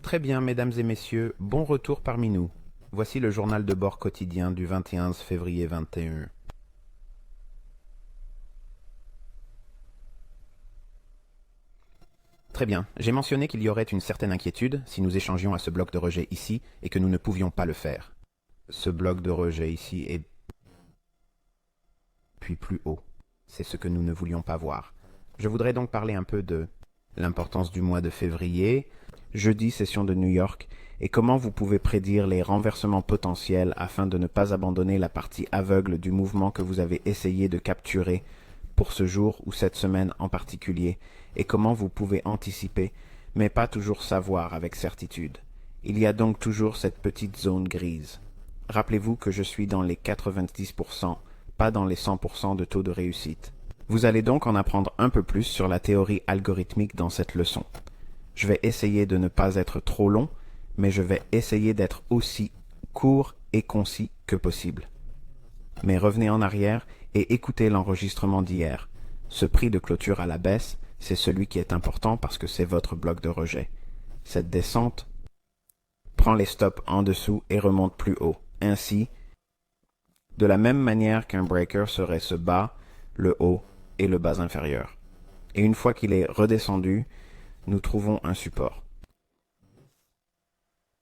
Très bien, mesdames et messieurs, bon retour parmi nous. Voici le journal de bord quotidien du 21 février 21. Très bien, j'ai mentionné qu'il y aurait une certaine inquiétude si nous échangions à ce bloc de rejet ici et que nous ne pouvions pas le faire. Ce bloc de rejet ici est puis plus haut. C'est ce que nous ne voulions pas voir. Je voudrais donc parler un peu de l'importance du mois de février, jeudi session de New York, et comment vous pouvez prédire les renversements potentiels afin de ne pas abandonner la partie aveugle du mouvement que vous avez essayé de capturer pour ce jour ou cette semaine en particulier, et comment vous pouvez anticiper, mais pas toujours savoir avec certitude. Il y a donc toujours cette petite zone grise. Rappelez-vous que je suis dans les 90%, pas dans les 100% de taux de réussite. Vous allez donc en apprendre un peu plus sur la théorie algorithmique dans cette leçon. Je vais essayer de ne pas être trop long, mais je vais essayer d'être aussi court et concis que possible. Mais revenez en arrière et écoutez l'enregistrement d'hier. Ce prix de clôture à la baisse, c'est celui qui est important parce que c'est votre bloc de rejet. Cette descente prend les stops en dessous et remonte plus haut. Ainsi, de la même manière qu'un breaker serait ce bas, le haut et le bas inférieur. Et une fois qu'il est redescendu, nous trouvons un support.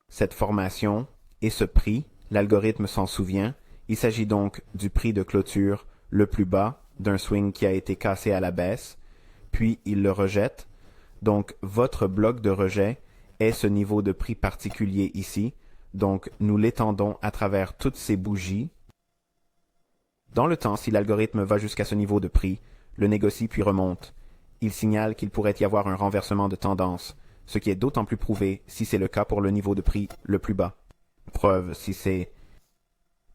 Cette formation et ce prix, l'algorithme s'en souvient, il s'agit donc du prix de clôture le plus bas d'un swing qui a été cassé à la baisse, puis il le rejette. Donc votre bloc de rejet est ce niveau de prix particulier ici, donc nous l'étendons à travers toutes ces bougies. Dans le temps, si l'algorithme va jusqu'à ce niveau de prix, le négocie puis remonte. Il signale qu'il pourrait y avoir un renversement de tendance, ce qui est d'autant plus prouvé si c'est le cas pour le niveau de prix le plus bas. Preuve si c'est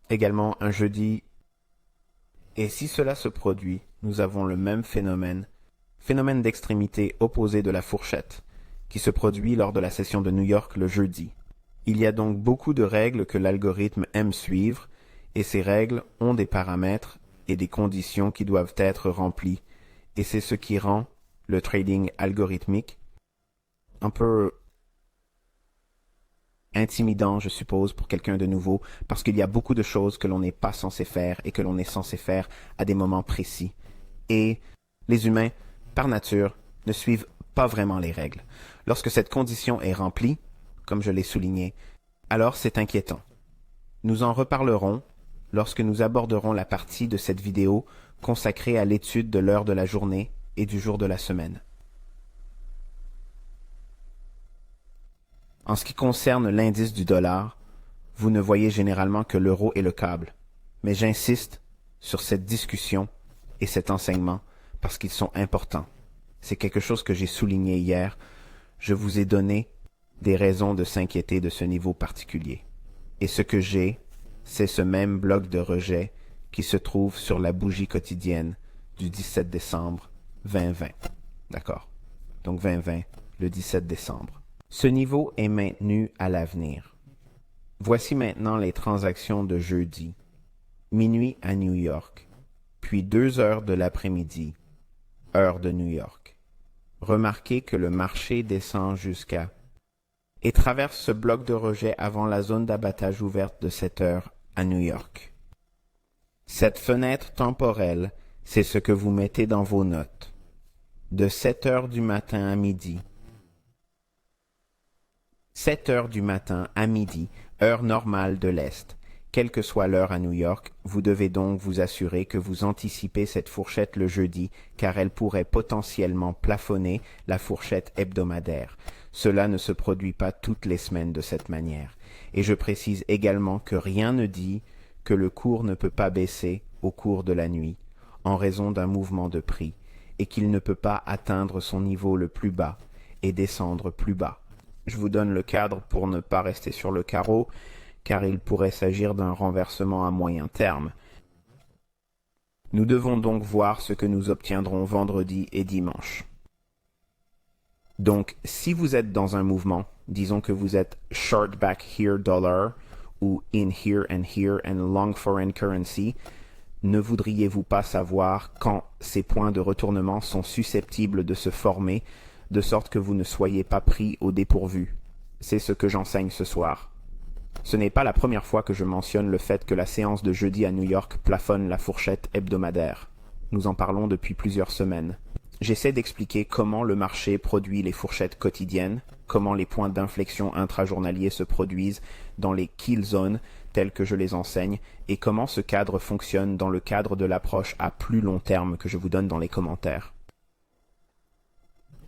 également un jeudi. Et si cela se produit, nous avons le même phénomène d'extrémité opposée de la fourchette, qui se produit lors de la session de New York le jeudi. Il y a donc beaucoup de règles que l'algorithme aime suivre, et ces règles ont des paramètres et des conditions qui doivent être remplies, et c'est ce qui rend le trading algorithmique un peu intimidant, je suppose, pour quelqu'un de nouveau, parce qu'il y a beaucoup de choses que l'on n'est pas censé faire et que l'on est censé faire à des moments précis. Et les humains, par nature, ne suivent pas vraiment les règles. Lorsque cette condition est remplie, comme je l'ai souligné, alors c'est inquiétant. Nous en reparlerons lorsque nous aborderons la partie de cette vidéo consacrée à l'étude de l'heure de la journée et du jour de la semaine. En ce qui concerne l'indice du dollar, vous ne voyez généralement que l'euro et le câble, mais j'insiste sur cette discussion et cet enseignement parce qu'ils sont importants. C'est quelque chose que j'ai souligné hier. Je vous ai donné des raisons de s'inquiéter de ce niveau particulier. Et ce que j'ai, c'est ce même bloc de rejet qui se trouve sur la bougie quotidienne du 17 décembre 2020. D'accord. Donc 2020, le 17 décembre. Ce niveau est maintenu à l'avenir. Voici maintenant les transactions de jeudi. Minuit à New York, puis 2 heures de l'après-midi, heure de New York. Remarquez que le marché descend jusqu'à et traverse ce bloc de rejet avant la zone d'abattage ouverte de 7 heures à New York. Cette fenêtre temporelle, c'est ce que vous mettez dans vos notes. De 7 heures du matin à midi. 7 heures du matin à midi, heure normale de l'Est. Quelle que soit l'heure à New York, vous devez donc vous assurer que vous anticipez cette fourchette le jeudi, car elle pourrait potentiellement plafonner la fourchette hebdomadaire. Cela ne se produit pas toutes les semaines de cette manière. Et je précise également que rien ne dit que le cours ne peut pas baisser au cours de la nuit, en raison d'un mouvement de prix, et qu'il ne peut pas atteindre son niveau le plus bas et descendre plus bas. Je vous donne le cadre pour ne pas rester sur le carreau, car il pourrait s'agir d'un renversement à moyen terme. Nous devons donc voir ce que nous obtiendrons vendredi et dimanche. Donc, si vous êtes dans un mouvement, disons que vous êtes short back here dollar ou in here and long foreign currency, ne voudriez-vous pas savoir quand ces points de retournement sont susceptibles de se former, de sorte que vous ne soyez pas pris au dépourvu? c'est ce que j'enseigne ce soir. Ce n'est pas la première fois que je mentionne le fait que la séance de jeudi à New York plafonne la fourchette hebdomadaire. Nous en parlons depuis plusieurs semaines. J'essaie d'expliquer comment le marché produit les fourchettes quotidiennes, comment les points d'inflexion intrajournaliers se produisent dans les kill zones telles que je les enseigne, et comment ce cadre fonctionne dans le cadre de l'approche à plus long terme que je vous donne dans les commentaires.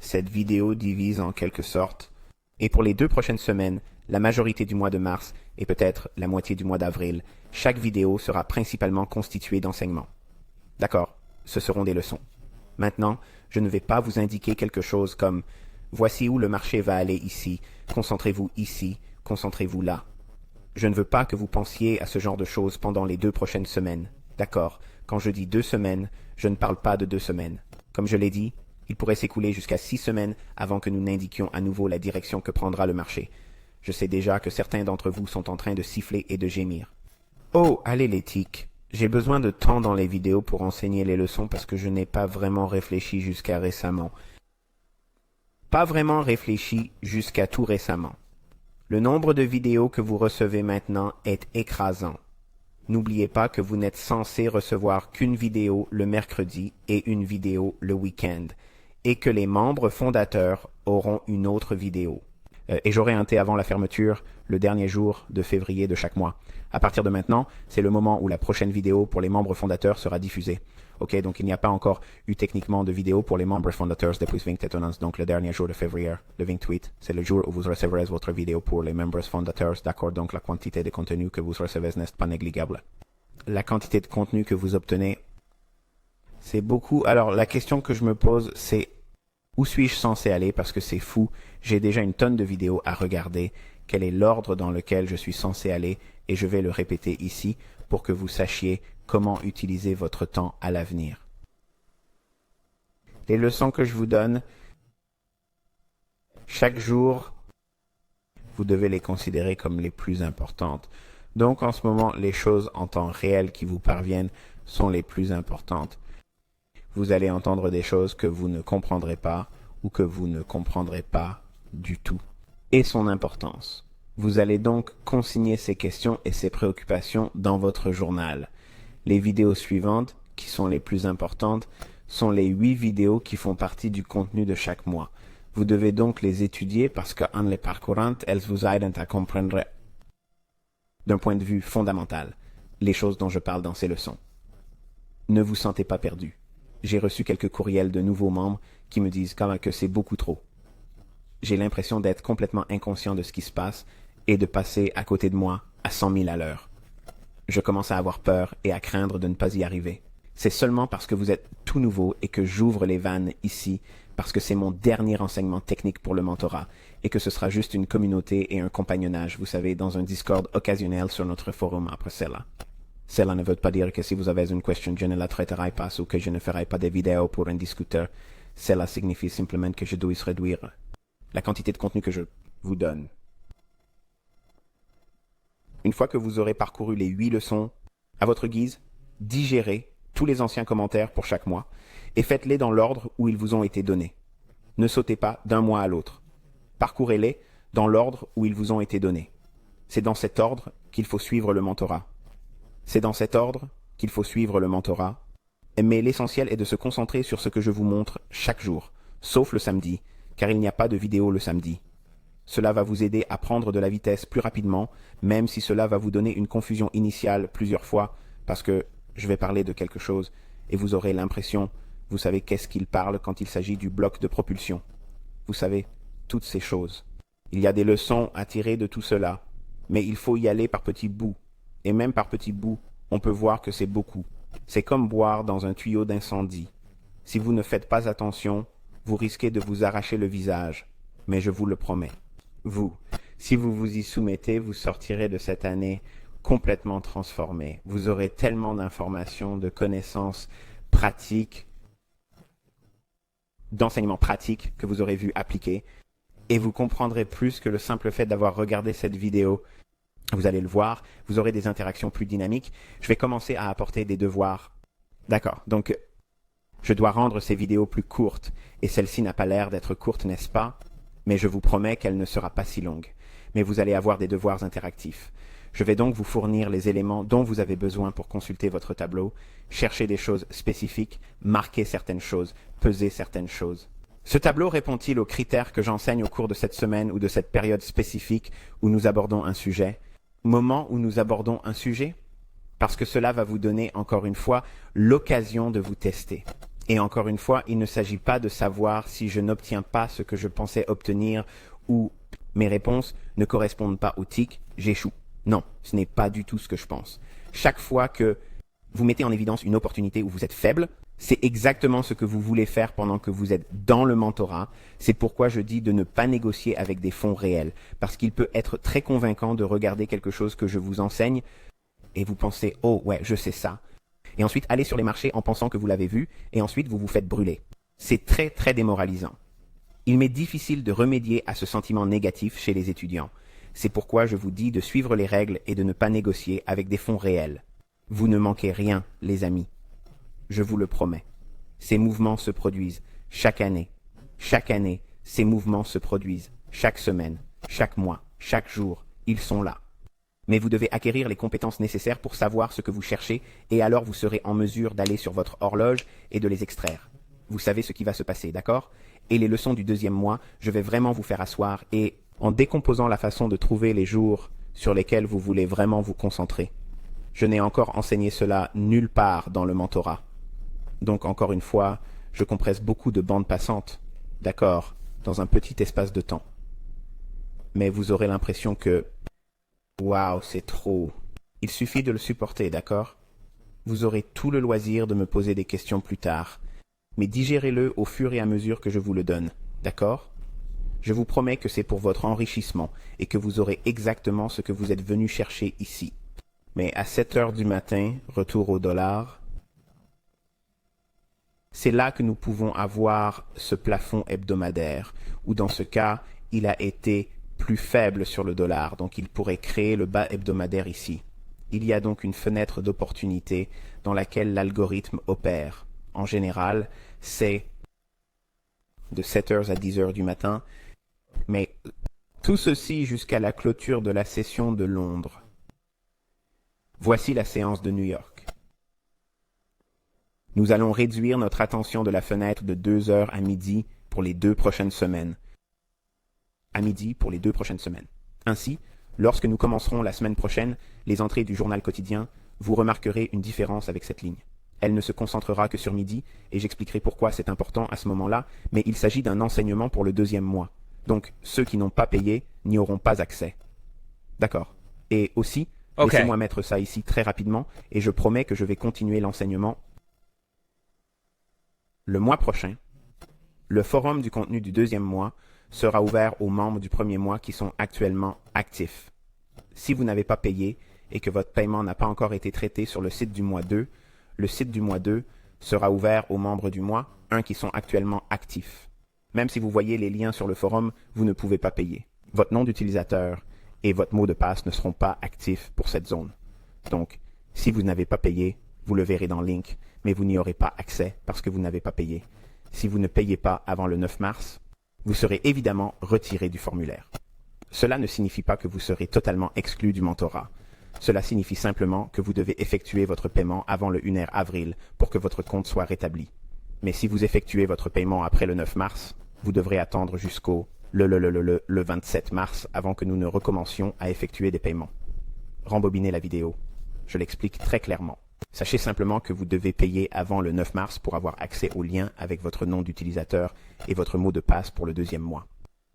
Cette vidéo divise en quelque sorte, et pour les 2 prochaines semaines, la majorité du mois de mars et peut-être la moitié du mois d'avril, chaque vidéo sera principalement constituée d'enseignements. D'accord, ce seront des leçons. Maintenant, je ne vais pas vous indiquer quelque chose comme « Voici où le marché va aller ici, concentrez-vous ici, concentrez-vous là ». Je ne veux pas que vous pensiez à ce genre de choses pendant les 2 prochaines semaines. D'accord, quand je dis 2 semaines, je ne parle pas de 2 semaines. Comme je l'ai dit, il pourrait s'écouler jusqu'à 6 semaines avant que nous n'indiquions à nouveau la direction que prendra le marché. Je sais déjà que certains d'entre vous sont en train de siffler et de gémir. Oh, allez les tics. J'ai besoin de temps dans les vidéos pour enseigner les leçons parce que je n'ai pas vraiment réfléchi jusqu'à récemment. Pas vraiment réfléchi jusqu'à tout récemment. Le nombre de vidéos que vous recevez maintenant est écrasant. N'oubliez pas que vous n'êtes censé recevoir qu'une vidéo le mercredi et une vidéo le week-end, et que les membres fondateurs auront une autre vidéo. Et j'aurai un thé avant la fermeture, le dernier jour de février de chaque mois. À partir de maintenant, c'est le moment où la prochaine vidéo pour les membres fondateurs sera diffusée. Ok, donc il n'y a pas encore eu techniquement de vidéo pour les membres fondateurs depuis 28, donc le dernier jour de février, le 28, c'est le jour où vous recevrez votre vidéo pour les membres fondateurs, d'accord, donc la quantité de contenu que vous recevez n'est pas négligeable. La quantité de contenu que vous obtenez, c'est beaucoup. Alors la question que je me pose, c'est où suis-je censé aller parce que c'est fou, j'ai déjà une tonne de vidéos à regarder, quel est l'ordre dans lequel je suis censé aller et je vais le répéter ici pour que vous sachiez comment utiliser votre temps à l'avenir. Les leçons que je vous donne, chaque jour, vous devez les considérer comme les plus importantes. Donc en ce moment, les choses en temps réel qui vous parviennent sont les plus importantes. Vous allez entendre des choses que vous ne comprendrez pas ou que vous ne comprendrez pas du tout. Et son importance. Vous allez donc consigner ces questions et ces préoccupations dans votre journal. Les vidéos suivantes, qui sont les plus importantes, sont les 8 vidéos qui font partie du contenu de chaque mois. Vous devez donc les étudier parce qu'en les parcourant, elles vous aident à comprendre d'un point de vue fondamental les choses dont je parle dans ces leçons. Ne vous sentez pas perdu. J'ai reçu quelques courriels de nouveaux membres qui me disent quand même que c'est beaucoup trop. J'ai l'impression d'être complètement inconscient de ce qui se passe et de passer à côté de moi à 100 000 à l'heure. Je commence à avoir peur et à craindre de ne pas y arriver. C'est seulement parce que vous êtes tout nouveau et que j'ouvre les vannes ici, parce que c'est mon dernier enseignement technique pour le mentorat, et que ce sera juste une communauté et un compagnonnage, vous savez, dans un Discord occasionnel sur notre forum après cela. Cela ne veut pas dire que si vous avez une question, je ne la traiterai pas ou que je ne ferai pas des vidéos pour un discuteur. Cela signifie simplement que je dois réduire la quantité de contenu que je vous donne. Une fois que vous aurez parcouru les 8 leçons, à votre guise, digérez tous les anciens commentaires pour chaque mois et faites-les dans l'ordre où ils vous ont été donnés. Ne sautez pas d'un mois à l'autre. Parcourez-les dans l'ordre où ils vous ont été donnés. C'est dans cet ordre qu'il faut suivre le mentorat. C'est dans cet ordre qu'il faut suivre le mentorat. Mais l'essentiel est de se concentrer sur ce que je vous montre chaque jour, sauf le samedi, car il n'y a pas de vidéo le samedi. Cela va vous aider à prendre de la vitesse plus rapidement, même si cela va vous donner une confusion initiale plusieurs fois, parce que je vais parler de quelque chose et vous aurez l'impression, vous savez qu'est-ce qu'il parle quand il s'agit du bloc de propulsion. Vous savez, toutes ces choses. Il y a des leçons à tirer de tout cela, mais il faut y aller par petits bouts. Et même par petits bouts, on peut voir que c'est beaucoup. C'est comme boire dans un tuyau d'incendie. Si vous ne faites pas attention, vous risquez de vous arracher le visage. Mais je vous le promets. Vous, si vous vous y soumettez, vous sortirez de cette année complètement transformé. Vous aurez tellement d'informations, de connaissances pratiques, d'enseignements pratiques que vous aurez vu appliquer. Et vous comprendrez plus que le simple fait d'avoir regardé cette vidéo. Vous allez le voir, vous aurez des interactions plus dynamiques. Je vais commencer à apporter des devoirs. D'accord, donc je dois rendre ces vidéos plus courtes. Et celle-ci n'a pas l'air d'être courte, n'est-ce pas? mais je vous promets qu'elle ne sera pas si longue. Mais vous allez avoir des devoirs interactifs. Je vais donc vous fournir les éléments dont vous avez besoin pour consulter votre tableau, chercher des choses spécifiques, marquer certaines choses, peser certaines choses. Ce tableau répond-il aux critères que j'enseigne au cours de cette semaine ou de cette période spécifique où nous abordons un sujet? Moment où nous abordons un sujet? Parce que cela va vous donner, encore une fois, l'occasion de vous tester. Et encore une fois, il ne s'agit pas de savoir si je n'obtiens pas ce que je pensais obtenir ou mes réponses ne correspondent pas au TIC, j'échoue. Non, ce n'est pas du tout ce que je pense. Chaque fois que vous mettez en évidence une opportunité où vous êtes faible, c'est exactement ce que vous voulez faire pendant que vous êtes dans le mentorat. C'est pourquoi je dis de ne pas négocier avec des fonds réels, parce qu'il peut être très convaincant de regarder quelque chose que je vous enseigne et vous pensez « Oh ouais, je sais ça ». Et ensuite aller sur les marchés en pensant que vous l'avez vu et ensuite vous vous faites brûler. C'est très très démoralisant. Il m'est difficile de remédier à ce sentiment négatif chez les étudiants. C'est pourquoi je vous dis de suivre les règles et de ne pas négocier avec des fonds réels. Vous ne manquez rien, les amis. Je vous le promets. Ces mouvements se produisent chaque année. Chaque année, ces mouvements se produisent. Chaque semaine, chaque mois, chaque jour, ils sont là. Mais vous devez acquérir les compétences nécessaires pour savoir ce que vous cherchez et alors vous serez en mesure d'aller sur votre horloge et de les extraire. Vous savez ce qui va se passer, d'accord? Et les leçons du deuxième mois, je vais vraiment vous faire asseoir et en décomposant la façon de trouver les jours sur lesquels vous voulez vraiment vous concentrer. Je n'ai encore enseigné cela nulle part dans le mentorat. Donc encore une fois, je compresse beaucoup de bandes passantes, d'accord, dans un petit espace de temps. Mais vous aurez l'impression que waouh, c'est trop. Il suffit de le supporter, d'accord? Vous aurez tout le loisir de me poser des questions plus tard, mais digérez-le au fur et à mesure que je vous le donne, d'accord? Je vous promets que c'est pour votre enrichissement et que vous aurez exactement ce que vous êtes venu chercher ici. Mais à 7 heures du matin, retour au dollar, c'est là que nous pouvons avoir ce plafond hebdomadaire, où dans ce cas, il a été plus faible sur le dollar, donc il pourrait créer le bas hebdomadaire ici. Il y a donc une fenêtre d'opportunité dans laquelle l'algorithme opère. En général, c'est de 7 heures à 10 heures du matin, mais tout ceci jusqu'à la clôture de la session de Londres. Voici la séance de New York. Nous allons réduire notre attention de la fenêtre de 2 heures à midi pour les 2 prochaines semaines. À midi pour les 2 prochaines semaines. Ainsi, lorsque nous commencerons la semaine prochaine les entrées du journal quotidien, vous remarquerez une différence avec cette ligne. Elle ne se concentrera que sur midi, et j'expliquerai pourquoi c'est important à ce moment-là, mais il s'agit d'un enseignement pour le deuxième mois. Donc, ceux qui n'ont pas payé n'y auront pas accès. D'accord. Et aussi, laissez-moi mettre ça ici très rapidement, et je promets que je vais continuer l'enseignement. Le mois prochain, le forum du contenu du deuxième mois sera ouvert aux membres du premier mois qui sont actuellement actifs. Si vous n'avez pas payé et que votre paiement n'a pas encore été traité sur le site du mois 2, le site du mois 2 sera ouvert aux membres du mois 1 qui sont actuellement actifs. Même si vous voyez les liens sur le forum, vous ne pouvez pas payer. Votre nom d'utilisateur et votre mot de passe ne seront pas actifs pour cette zone. Donc, si vous n'avez pas payé, vous le verrez dans le link, mais vous n'y aurez pas accès parce que vous n'avez pas payé. Si vous ne payez pas avant le 9 mars, vous serez évidemment retiré du formulaire. Cela ne signifie pas que vous serez totalement exclu du mentorat. Cela signifie simplement que vous devez effectuer votre paiement avant le 1er avril pour que votre compte soit rétabli. Mais si vous effectuez votre paiement après le 9 mars, vous devrez attendre jusqu'au le 27 mars avant que nous ne recommencions à effectuer des paiements. Rembobinez la vidéo. Je l'explique très clairement. Sachez simplement que vous devez payer avant le 9 mars pour avoir accès aux liens avec votre nom d'utilisateur et votre mot de passe pour le deuxième mois.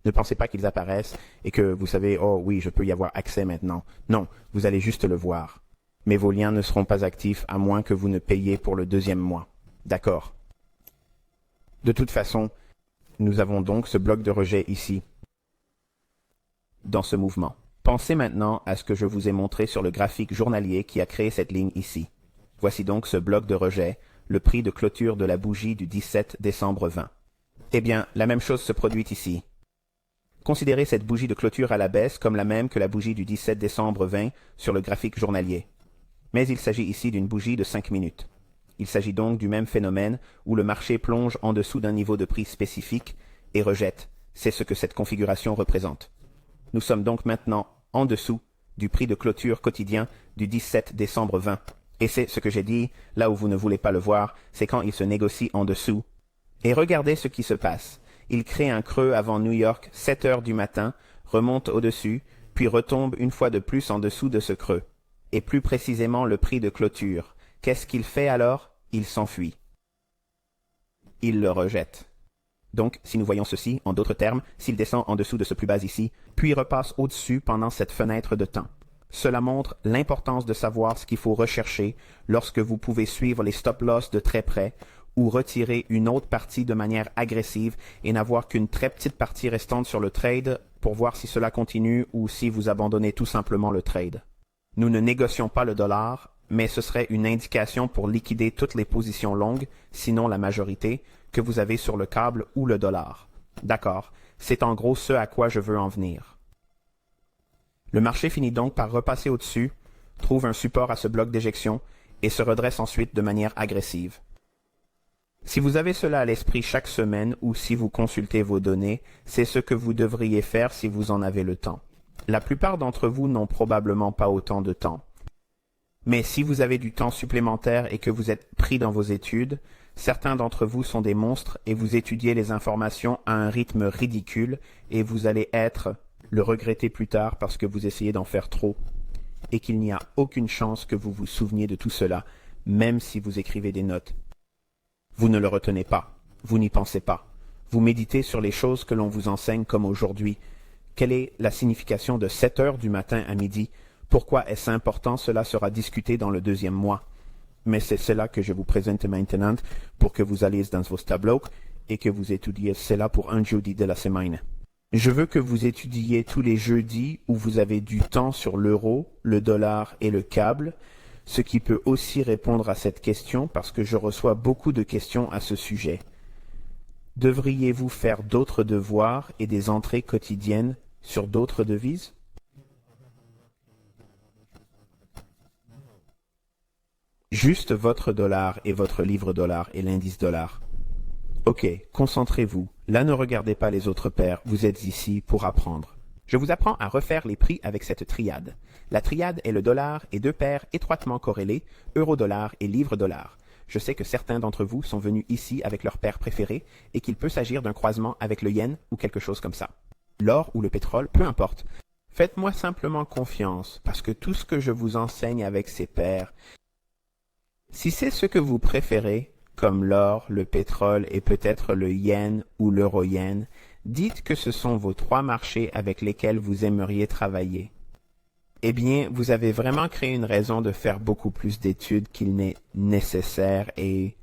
Ne pensez pas qu'ils apparaissent et que vous savez « Oh oui, je peux y avoir accès maintenant ». Non, vous allez juste le voir. Mais vos liens ne seront pas actifs à moins que vous ne payiez pour le deuxième mois. D'accord. De toute façon, nous avons donc ce bloc de rejet ici, dans ce mouvement. Pensez maintenant à ce que je vous ai montré sur le graphique journalier qui a créé cette ligne ici. Voici donc ce bloc de rejet, le prix de clôture de la bougie du 17 décembre 20. Eh bien, la même chose se produit ici. Considérez cette bougie de clôture à la baisse comme la même que la bougie du 17 décembre 20 sur le graphique journalier. Mais il s'agit ici d'une bougie de 5 minutes. Il s'agit donc du même phénomène où le marché plonge en dessous d'un niveau de prix spécifique et rejette. C'est ce que cette configuration représente. Nous sommes donc maintenant en dessous du prix de clôture quotidien du 17 décembre 20. Et c'est ce que j'ai dit, là où vous ne voulez pas le voir, c'est quand il se négocie en dessous. Et regardez ce qui se passe. Il crée un creux avant New York, 7 heures du matin, remonte au-dessus, puis retombe une fois de plus en dessous de ce creux. Et plus précisément le prix de clôture. Qu'est-ce qu'il fait alors? Il s'enfuit. Il le rejette. Donc, si nous voyons ceci, en d'autres termes, s'il descend en dessous de ce plus bas ici, puis repasse au-dessus pendant cette fenêtre de temps. Cela montre l'importance de savoir ce qu'il faut rechercher lorsque vous pouvez suivre les stop-loss de très près ou retirer une autre partie de manière agressive et n'avoir qu'une très petite partie restante sur le trade pour voir si cela continue ou si vous abandonnez tout simplement le trade. Nous ne négocions pas le dollar, mais ce serait une indication pour liquider toutes les positions longues, sinon la majorité, que vous avez sur le câble ou le dollar. D'accord, c'est en gros ce à quoi je veux en venir. Le marché finit donc par repasser au-dessus, trouve un support à ce bloc d'éjection et se redresse ensuite de manière agressive. Si vous avez cela à l'esprit chaque semaine ou si vous consultez vos données, c'est ce que vous devriez faire si vous en avez le temps. La plupart d'entre vous n'ont probablement pas autant de temps. Mais si vous avez du temps supplémentaire et que vous êtes pris dans vos études, certains d'entre vous sont des monstres et vous étudiez les informations à un rythme ridicule et vous allez le regretter plus tard parce que vous essayez d'en faire trop et qu'il n'y a aucune chance que vous vous souveniez de tout cela, même si vous écrivez des notes. Vous ne le retenez pas, vous n'y pensez pas. Vous méditez sur les choses que l'on vous enseigne comme aujourd'hui. Quelle est la signification de 7 heures du matin à midi? Pourquoi est-ce important? Cela sera discuté dans le deuxième mois. Mais c'est cela que je vous présente maintenant pour que vous alliez dans vos tableaux et que vous étudiez cela pour un jeudi de la semaine. Je veux que vous étudiez tous les jeudis où vous avez du temps sur l'euro, le dollar et le câble, ce qui peut aussi répondre à cette question parce que je reçois beaucoup de questions à ce sujet. Devriez-vous faire d'autres devoirs et des entrées quotidiennes sur d'autres devises? Juste votre dollar et votre livre dollar et l'indice dollar. Ok, concentrez-vous. Là, ne regardez pas les autres paires, vous êtes ici pour apprendre. Je vous apprends à refaire les prix avec cette triade. La triade est le dollar et deux paires étroitement corrélées, euro-dollar et livre-dollar. Je sais que certains d'entre vous sont venus ici avec leur paire préférée et qu'il peut s'agir d'un croisement avec le yen ou quelque chose comme ça. L'or ou le pétrole, peu importe. Faites-moi simplement confiance, parce que tout ce que je vous enseigne avec ces paires, si c'est ce que vous préférez, comme l'or, le pétrole et peut-être le yen ou l'euro-yen, dites que ce sont vos 3 marchés avec lesquels vous aimeriez travailler. Eh bien, vous avez vraiment créé une raison de faire beaucoup plus d'études qu'il n'est nécessaire et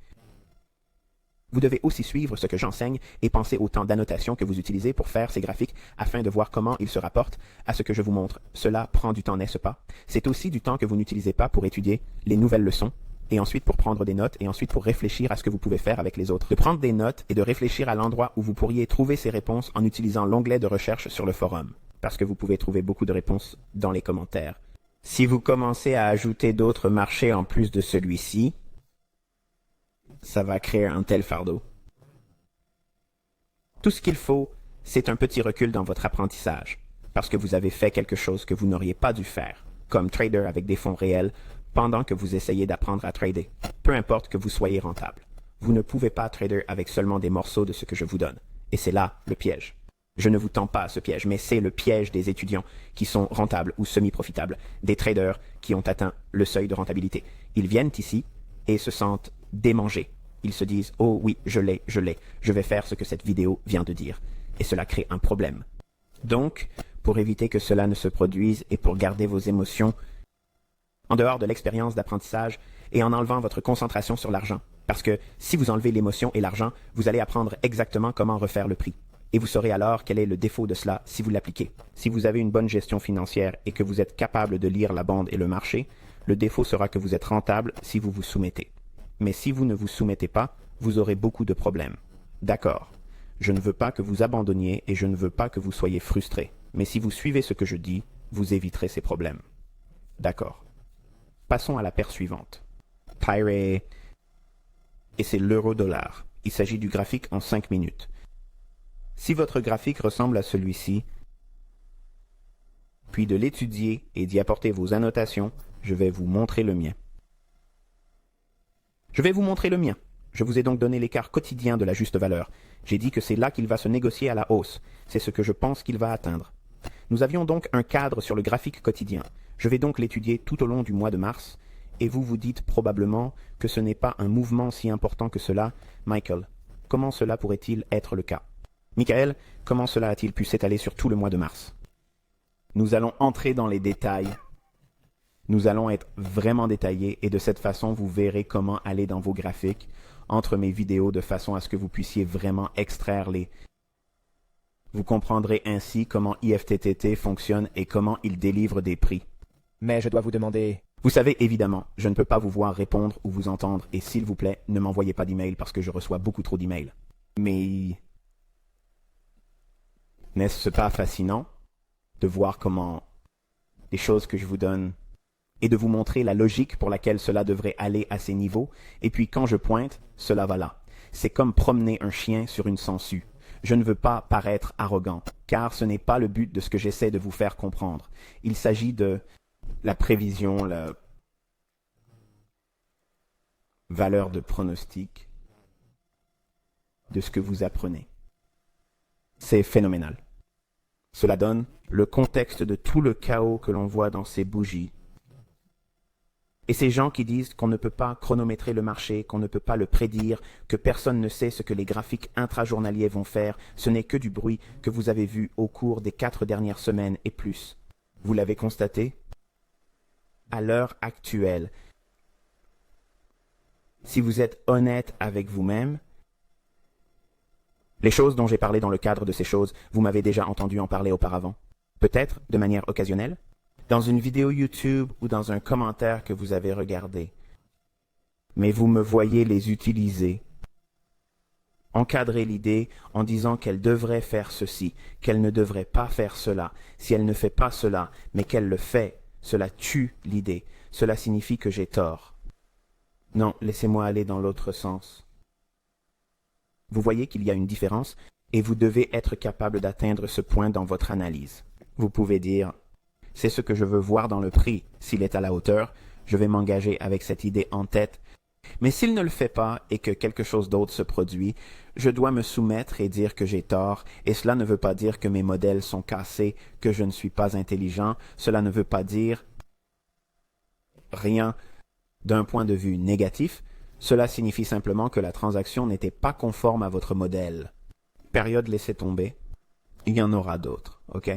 vous devez aussi suivre ce que j'enseigne et penser au temps d'annotation que vous utilisez pour faire ces graphiques afin de voir comment ils se rapportent à ce que je vous montre. Cela prend du temps, n'est-ce pas? C'est aussi du temps que vous n'utilisez pas pour étudier les nouvelles leçons et ensuite pour prendre des notes et ensuite pour réfléchir à ce que vous pouvez faire avec les autres. De prendre des notes et de réfléchir à l'endroit où vous pourriez trouver ces réponses en utilisant l'onglet de recherche sur le forum, parce que vous pouvez trouver beaucoup de réponses dans les commentaires. Si vous commencez à ajouter d'autres marchés en plus de celui-ci, ça va créer un tel fardeau. Tout ce qu'il faut, c'est un petit recul dans votre apprentissage, parce que vous avez fait quelque chose que vous n'auriez pas dû faire, comme trader avec des fonds réels, pendant que vous essayez d'apprendre à trader, peu importe que vous soyez rentable. Vous ne pouvez pas trader avec seulement des morceaux de ce que je vous donne. Et c'est là le piège. Je ne vous tends pas à ce piège, mais c'est le piège des étudiants qui sont rentables ou semi-profitables, des traders qui ont atteint le seuil de rentabilité. Ils viennent ici et se sentent démangés. Ils se disent « Oh oui, je l'ai, je vais faire ce que cette vidéo vient de dire. » Et cela crée un problème. Donc, pour éviter que cela ne se produise et pour garder vos émotions en dehors de l'expérience d'apprentissage et en enlevant votre concentration sur l'argent. Parce que si vous enlevez l'émotion et l'argent, vous allez apprendre exactement comment refaire le prix. Et vous saurez alors quel est le défaut de cela si vous l'appliquez. Si vous avez une bonne gestion financière et que vous êtes capable de lire la bande et le marché, le défaut sera que vous êtes rentable si vous vous soumettez. Mais si vous ne vous soumettez pas, vous aurez beaucoup de problèmes. D'accord. Je ne veux pas que vous abandonniez et je ne veux pas que vous soyez frustrés. Mais si vous suivez ce que je dis, vous éviterez ces problèmes. D'accord. Passons à la paire suivante. Pirate. Et c'est l'euro-dollar. Il s'agit du graphique en 5 minutes. Si votre graphique ressemble à celui-ci, puis de l'étudier et d'y apporter vos annotations, je vais vous montrer le mien. Je vais vous montrer le mien. Je vous ai donc donné l'écart quotidien de la juste valeur. J'ai dit que c'est là qu'il va se négocier à la hausse. C'est ce que je pense qu'il va atteindre. Nous avions donc un cadre sur le graphique quotidien. Je vais donc l'étudier tout au long du mois de mars, et vous vous dites probablement que ce n'est pas un mouvement si important que cela. Michael, comment cela pourrait-il être le cas? Michael, comment cela a-t-il pu s'étaler sur tout le mois de mars? Nous allons entrer dans les détails. Nous allons être vraiment détaillés et de cette façon, vous verrez comment aller dans vos graphiques entre mes vidéos de façon à ce que vous puissiez vraiment extraire les... Vous comprendrez ainsi comment IFTTT fonctionne et comment il délivre des prix. Mais je dois vous demander... Vous savez, évidemment, je ne peux pas vous voir répondre ou vous entendre et s'il vous plaît, ne m'envoyez pas d'email parce que je reçois beaucoup trop d'emails. Mais... N'est-ce pas fascinant de voir comment les choses que je vous donne et de vous montrer la logique pour laquelle cela devrait aller à ces niveaux, et puis quand je pointe, cela va là. C'est comme promener un chien sur une sangsue. Je ne veux pas paraître arrogant, car ce n'est pas le but de ce que j'essaie de vous faire comprendre. Il s'agit de la prévision, la valeur de pronostic de ce que vous apprenez. C'est phénoménal. Cela donne le contexte de tout le chaos que l'on voit dans ces bougies. Et ces gens qui disent qu'on ne peut pas chronométrer le marché, qu'on ne peut pas le prédire, que personne ne sait ce que les graphiques intrajournaliers vont faire, ce n'est que du bruit que vous avez vu au cours des 4 dernières semaines et plus. Vous l'avez constaté? À l'heure actuelle, si vous êtes honnête avec vous-même, les choses dont j'ai parlé dans le cadre de ces choses, vous m'avez déjà entendu en parler auparavant. Peut-être de manière occasionnelle, dans une vidéo YouTube ou dans un commentaire que vous avez regardé. Mais vous me voyez les utiliser. Encadrer l'idée en disant qu'elle devrait faire ceci, qu'elle ne devrait pas faire cela. Si elle ne fait pas cela, mais qu'elle le fait, cela tue l'idée. Cela signifie que j'ai tort. Non, laissez-moi aller dans l'autre sens. Vous voyez qu'il y a une différence et vous devez être capable d'atteindre ce point dans votre analyse. Vous pouvez dire... C'est ce que je veux voir dans le prix. S'il est à la hauteur, je vais m'engager avec cette idée en tête. Mais s'il ne le fait pas et que quelque chose d'autre se produit, je dois me soumettre et dire que j'ai tort, et cela ne veut pas dire que mes modèles sont cassés, que je ne suis pas intelligent, cela ne veut pas dire rien d'un point de vue négatif, cela signifie simplement que la transaction n'était pas conforme à votre modèle. Période laissée tomber, il y en aura d'autres, ok?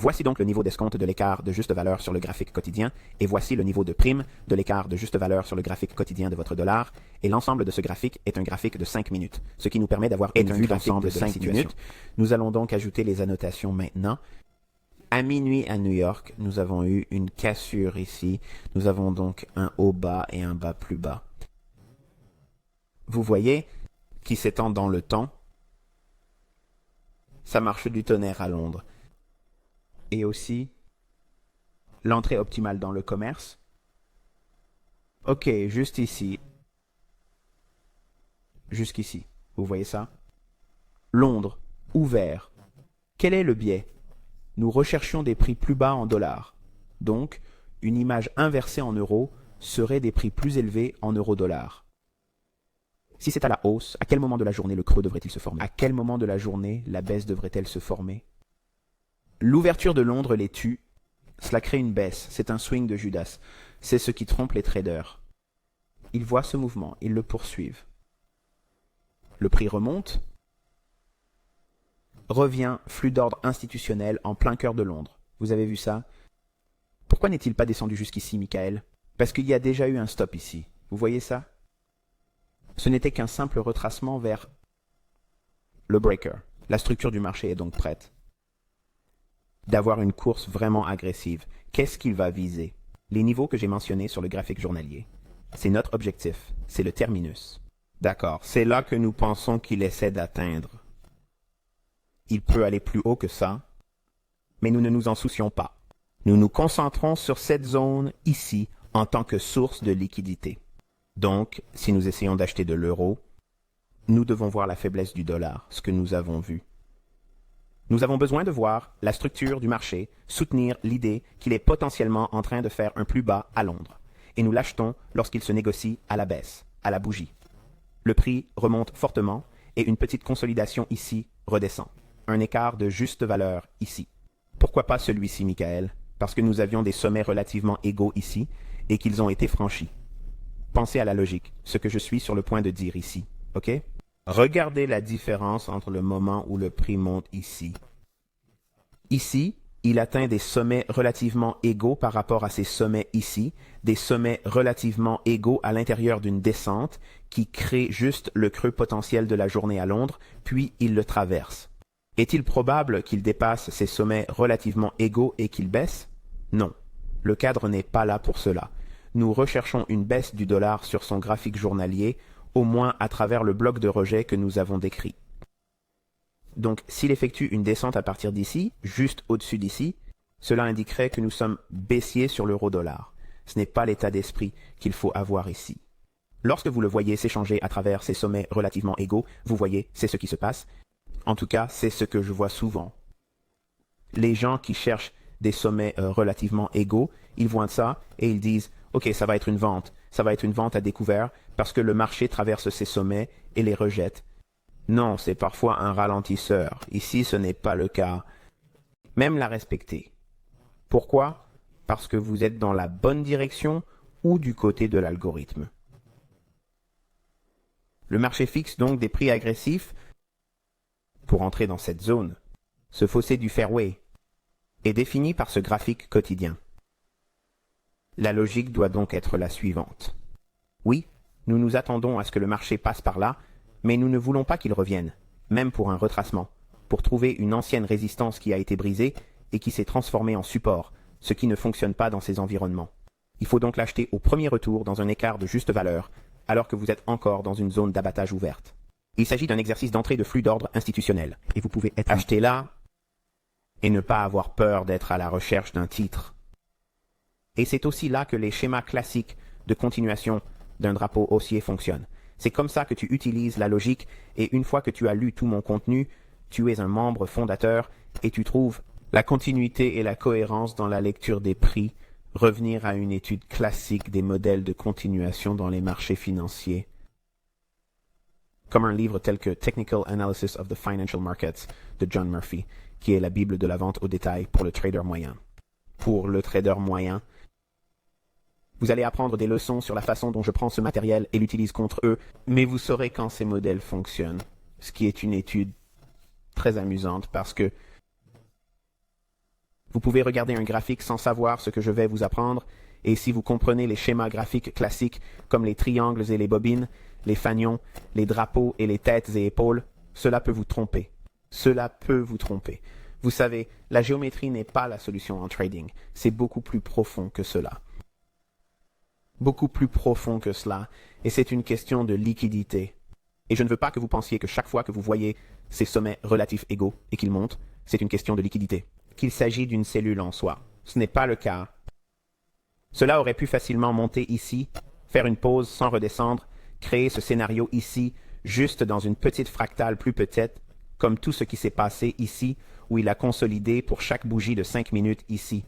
Voici donc le niveau d'escompte de l'écart de juste valeur sur le graphique quotidien, et voici le niveau de prime de l'écart de juste valeur sur le graphique quotidien de votre dollar, et l'ensemble de ce graphique est un graphique de 5 minutes, ce qui nous permet d'avoir une vue d'ensemble de 5 minutes. Nous allons donc ajouter les annotations maintenant. À minuit à New York, nous avons eu une cassure ici, nous avons donc un haut bas et un bas plus bas. Vous voyez, qui s'étend dans le temps, ça marche du tonnerre à Londres. Et aussi, l'entrée optimale dans le commerce. Ok, juste ici. Jusqu'ici. Vous voyez ça? Londres, ouvert. Quel est le biais? Nous recherchions des prix plus bas en dollars. Donc, une image inversée en euros serait des prix plus élevés en euro-dollars. Si c'est à la hausse, à quel moment de la journée le creux devrait-il se former? À quel moment de la journée la baisse devrait-elle se former? L'ouverture de Londres les tue, cela crée une baisse, c'est un swing de Judas, c'est ce qui trompe les traders. Ils voient ce mouvement, ils le poursuivent. Le prix remonte, revient, flux d'ordre institutionnel en plein cœur de Londres. Vous avez vu ça? Pourquoi n'est-il pas descendu jusqu'ici, Michael? Parce qu'il y a déjà eu un stop ici. Vous voyez ça? Ce n'était qu'un simple retracement vers le breaker. La structure du marché est donc prête d'avoir une course vraiment agressive. Qu'est-ce qu'il va viser? Les niveaux que j'ai mentionnés sur le graphique journalier. C'est notre objectif, c'est le terminus. D'accord, c'est là que nous pensons qu'il essaie d'atteindre. Il peut aller plus haut que ça, mais nous ne nous en soucions pas. Nous nous concentrons sur cette zone ici en tant que source de liquidité. Donc, si nous essayons d'acheter de l'euro, nous devons voir la faiblesse du dollar, ce que nous avons vu. Nous avons besoin de voir la structure du marché soutenir l'idée qu'il est potentiellement en train de faire un plus bas à Londres, et nous l'achetons lorsqu'il se négocie à la baisse, à la bougie. Le prix remonte fortement et une petite consolidation ici redescend. Un écart de juste valeur ici. Pourquoi pas celui-ci, Michael? Parce que nous avions des sommets relativement égaux ici et qu'ils ont été franchis. Pensez à la logique, ce que je suis sur le point de dire ici, ok? Regardez la différence entre le moment où le prix monte ici. Ici, il atteint des sommets relativement égaux par rapport à ces sommets ici, des sommets relativement égaux à l'intérieur d'une descente qui crée juste le creux potentiel de la journée à Londres, puis il le traverse. Est-il probable qu'il dépasse ces sommets relativement égaux et qu'il baisse? Non. Le cadre n'est pas là pour cela. Nous recherchons une baisse du dollar sur son graphique journalier, au moins à travers le bloc de rejet que nous avons décrit. Donc, s'il effectue une descente à partir d'ici, juste au-dessus d'ici, cela indiquerait que nous sommes baissiers sur l'euro-dollar. Ce n'est pas l'état d'esprit qu'il faut avoir ici. Lorsque vous le voyez s'échanger à travers ces sommets relativement égaux, vous voyez, c'est ce qui se passe. En tout cas, c'est ce que je vois souvent. Les gens qui cherchent des sommets relativement égaux, ils voient ça et ils disent « Ok, ça va être une vente à découvert parce que le marché traverse ces sommets et les rejette. » Non, c'est parfois un ralentisseur. Ici, ce n'est pas le cas. Même la respecter. Pourquoi? Parce que vous êtes dans la bonne direction ou du côté de l'algorithme. Le marché fixe donc des prix agressifs pour entrer dans cette zone. Ce fossé du fairway est défini par ce graphique quotidien. La logique doit donc être la suivante. Oui, nous nous attendons à ce que le marché passe par là, mais nous ne voulons pas qu'il revienne, même pour un retracement, pour trouver une ancienne résistance qui a été brisée et qui s'est transformée en support, ce qui ne fonctionne pas dans ces environnements. Il faut donc l'acheter au premier retour dans un écart de juste valeur, alors que vous êtes encore dans une zone d'abattage ouverte. Il s'agit d'un exercice d'entrée de flux d'ordre institutionnel, et vous pouvez être acheté là et ne pas avoir peur d'être à la recherche d'un titre. Et c'est aussi là que les schémas classiques de continuation d'un drapeau haussier fonctionnent. C'est comme ça que tu utilises la logique, et une fois que tu as lu tout mon contenu, tu es un membre fondateur et tu trouves la continuité et la cohérence dans la lecture des prix, revenir à une étude classique des modèles de continuation dans les marchés financiers. Comme un livre tel que Technical Analysis of the Financial Markets de John Murphy, qui est la Bible de la vente au détail pour le trader moyen. Pour le trader moyen, vous allez apprendre des leçons sur la façon dont je prends ce matériel et l'utilise contre eux, mais vous saurez quand ces modèles fonctionnent, ce qui est une étude très amusante parce que vous pouvez regarder un graphique sans savoir ce que je vais vous apprendre, et si vous comprenez les schémas graphiques classiques comme les triangles et les bobines, les fanions, les drapeaux et les têtes et épaules, cela peut vous tromper. Cela peut vous tromper. Vous savez, la géométrie n'est pas la solution en trading, c'est beaucoup plus profond que cela. Beaucoup plus profond que cela, et c'est une question de liquidité. Et je ne veux pas que vous pensiez que chaque fois que vous voyez ces sommets relatifs égaux et qu'ils montent, c'est une question de liquidité, qu'il s'agit d'une cellule en soi. Ce n'est pas le cas. Cela aurait pu facilement monter ici, faire une pause sans redescendre, créer ce scénario ici, juste dans une petite fractale plus petite, comme tout ce qui s'est passé ici, où il a consolidé pour chaque bougie de 5 minutes ici.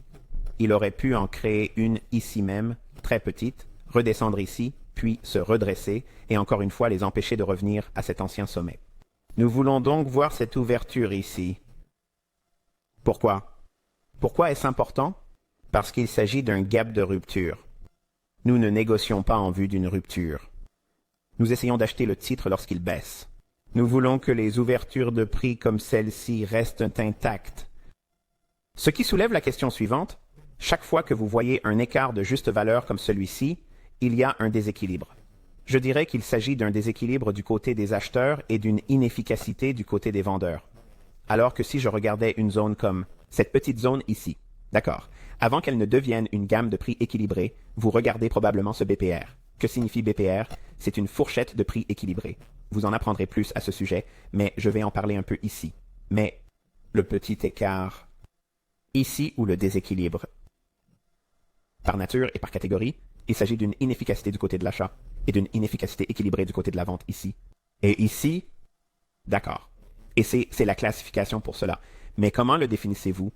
Il aurait pu en créer une ici même, très petite, redescendre ici, puis se redresser, et encore une fois les empêcher de revenir à cet ancien sommet. Nous voulons donc voir cette ouverture ici. Pourquoi? Pourquoi est-ce important? Parce qu'il s'agit d'un gap de rupture. Nous ne négocions pas en vue d'une rupture. Nous essayons d'acheter le titre lorsqu'il baisse. Nous voulons que les ouvertures de prix comme celle-ci restent intactes. Ce qui soulève la question suivante. Chaque fois que vous voyez un écart de juste valeur comme celui-ci, il y a un déséquilibre. Je dirais qu'il s'agit d'un déséquilibre du côté des acheteurs et d'une inefficacité du côté des vendeurs. Alors que si je regardais une zone comme cette petite zone ici, d'accord, avant qu'elle ne devienne une gamme de prix équilibrée, vous regardez probablement ce BPR. Que signifie BPR? C'est une fourchette de prix équilibrée. Vous en apprendrez plus à ce sujet, mais je vais en parler un peu ici. Mais le petit écart ici ou le déséquilibre. Par nature et par catégorie, il s'agit d'une inefficacité du côté de l'achat et d'une inefficacité équilibrée du côté de la vente ici. Et ici, d'accord. Et c'est la classification pour cela. Mais comment le définissez-vous?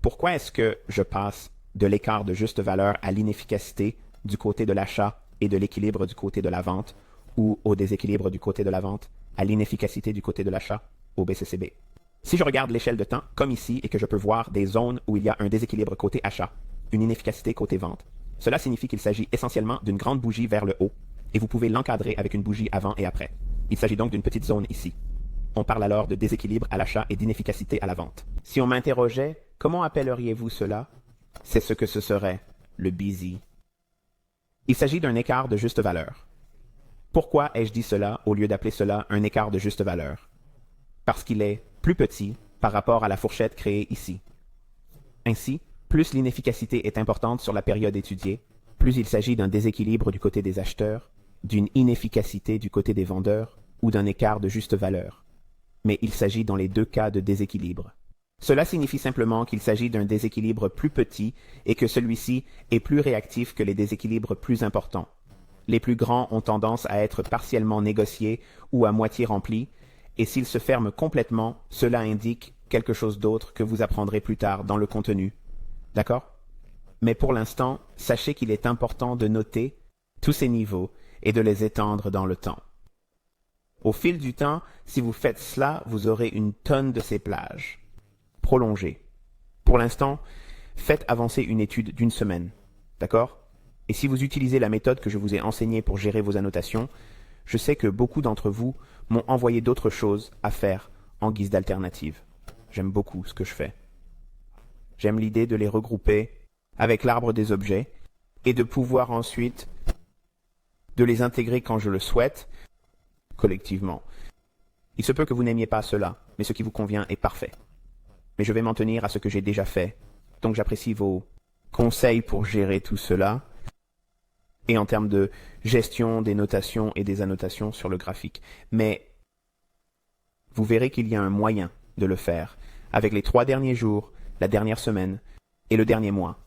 Pourquoi est-ce que je passe de l'écart de juste valeur à l'inefficacité du côté de l'achat et de l'équilibre du côté de la vente, ou au déséquilibre du côté de la vente, à l'inefficacité du côté de l'achat, au BCCB? Si je regarde l'échelle de temps, comme ici, et que je peux voir des zones où il y a un déséquilibre côté achat, une inefficacité côté vente, cela signifie qu'il s'agit essentiellement d'une grande bougie vers le haut, et vous pouvez l'encadrer avec une bougie avant et après. Il s'agit donc d'une petite zone ici. On parle alors de déséquilibre à l'achat et d'inefficacité à la vente. Si on m'interrogeait, comment appelleriez-vous cela? C'est ce que ce serait, le busy. Il s'agit d'un écart de juste valeur. Pourquoi ai-je dit cela au lieu d'appeler cela un écart de juste valeur? Parce qu'il est plus petit par rapport à la fourchette créée ici. Ainsi, plus l'inefficacité est importante sur la période étudiée, plus il s'agit d'un déséquilibre du côté des acheteurs, d'une inefficacité du côté des vendeurs ou d'un écart de juste valeur. Mais il s'agit dans les deux cas de déséquilibre. Cela signifie simplement qu'il s'agit d'un déséquilibre plus petit et que celui-ci est plus réactif que les déséquilibres plus importants. Les plus grands ont tendance à être partiellement négociés ou à moitié remplis, et s'ils se ferment complètement, cela indique quelque chose d'autre que vous apprendrez plus tard dans le contenu. D'accord? Mais pour l'instant, sachez qu'il est important de noter tous ces niveaux et de les étendre dans le temps. Au fil du temps, si vous faites cela, vous aurez une tonne de ces plages. Prolongez. Pour l'instant, faites avancer une étude d'une semaine. D'accord? Et si vous utilisez la méthode que je vous ai enseignée pour gérer vos annotations, je sais que beaucoup d'entre vous m'ont envoyé d'autres choses à faire en guise d'alternative. J'aime beaucoup ce que je fais. J'aime l'idée de les regrouper avec l'arbre des objets et de pouvoir ensuite de les intégrer quand je le souhaite, collectivement. Il se peut que vous n'aimiez pas cela, mais ce qui vous convient est parfait. Mais je vais m'en tenir à ce que j'ai déjà fait, donc j'apprécie vos conseils pour gérer tout cela, et en termes de gestion des notations et des annotations sur le graphique. Mais vous verrez qu'il y a un moyen de le faire, avec les 3 derniers jours, la dernière semaine et le dernier mois.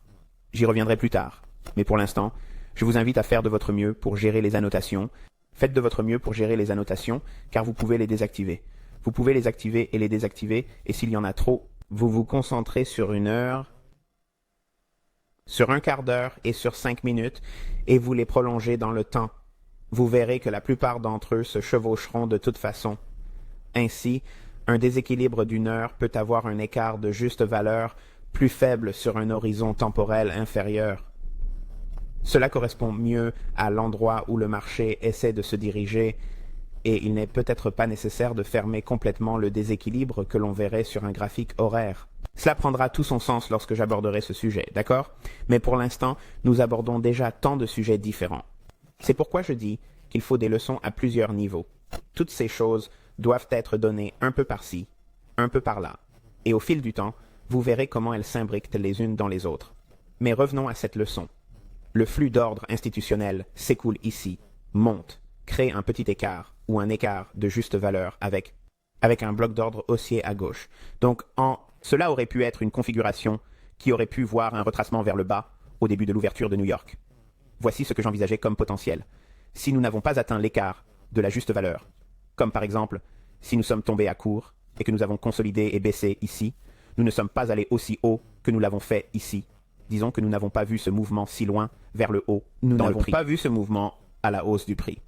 J'y reviendrai plus tard, mais pour l'instant, je vous invite à faire de votre mieux pour gérer les annotations. Faites de votre mieux pour gérer les annotations, car vous pouvez les désactiver. Vous pouvez les activer et les désactiver, et s'il y en a trop, vous vous concentrez sur 1 heure, sur un quart d'heure et sur 5 minutes, et vous les prolongez dans le temps. Vous verrez que la plupart d'entre eux se chevaucheront de toute façon. Ainsi, un déséquilibre d'1 heure peut avoir un écart de juste valeur plus faible sur un horizon temporel inférieur. Cela correspond mieux à l'endroit où le marché essaie de se diriger, et il n'est peut-être pas nécessaire de fermer complètement le déséquilibre que l'on verrait sur un graphique horaire. Cela prendra tout son sens lorsque j'aborderai ce sujet, d'accord? Mais pour l'instant, nous abordons déjà tant de sujets différents. C'est pourquoi je dis qu'il faut des leçons à plusieurs niveaux. Toutes ces choses doivent être données un peu par-ci, un peu par-là, et au fil du temps, vous verrez comment elles s'imbriquent les unes dans les autres. Mais revenons à cette leçon. Le flux d'ordre institutionnel s'écoule ici, monte, crée un petit écart ou un écart de juste valeur avec un bloc d'ordre haussier à gauche. Donc, cela aurait pu être une configuration qui aurait pu voir un retracement vers le bas au début de l'ouverture de New York. Voici ce que j'envisageais comme potentiel. Si nous n'avons pas atteint l'écart de la juste valeur, comme par exemple si nous sommes tombés à court et que nous avons consolidé et baissé ici, nous ne sommes pas allés aussi haut que nous l'avons fait ici. Disons que nous n'avons pas vu ce mouvement si loin vers le haut. Nous n'avons pas vu ce mouvement à la hausse du prix.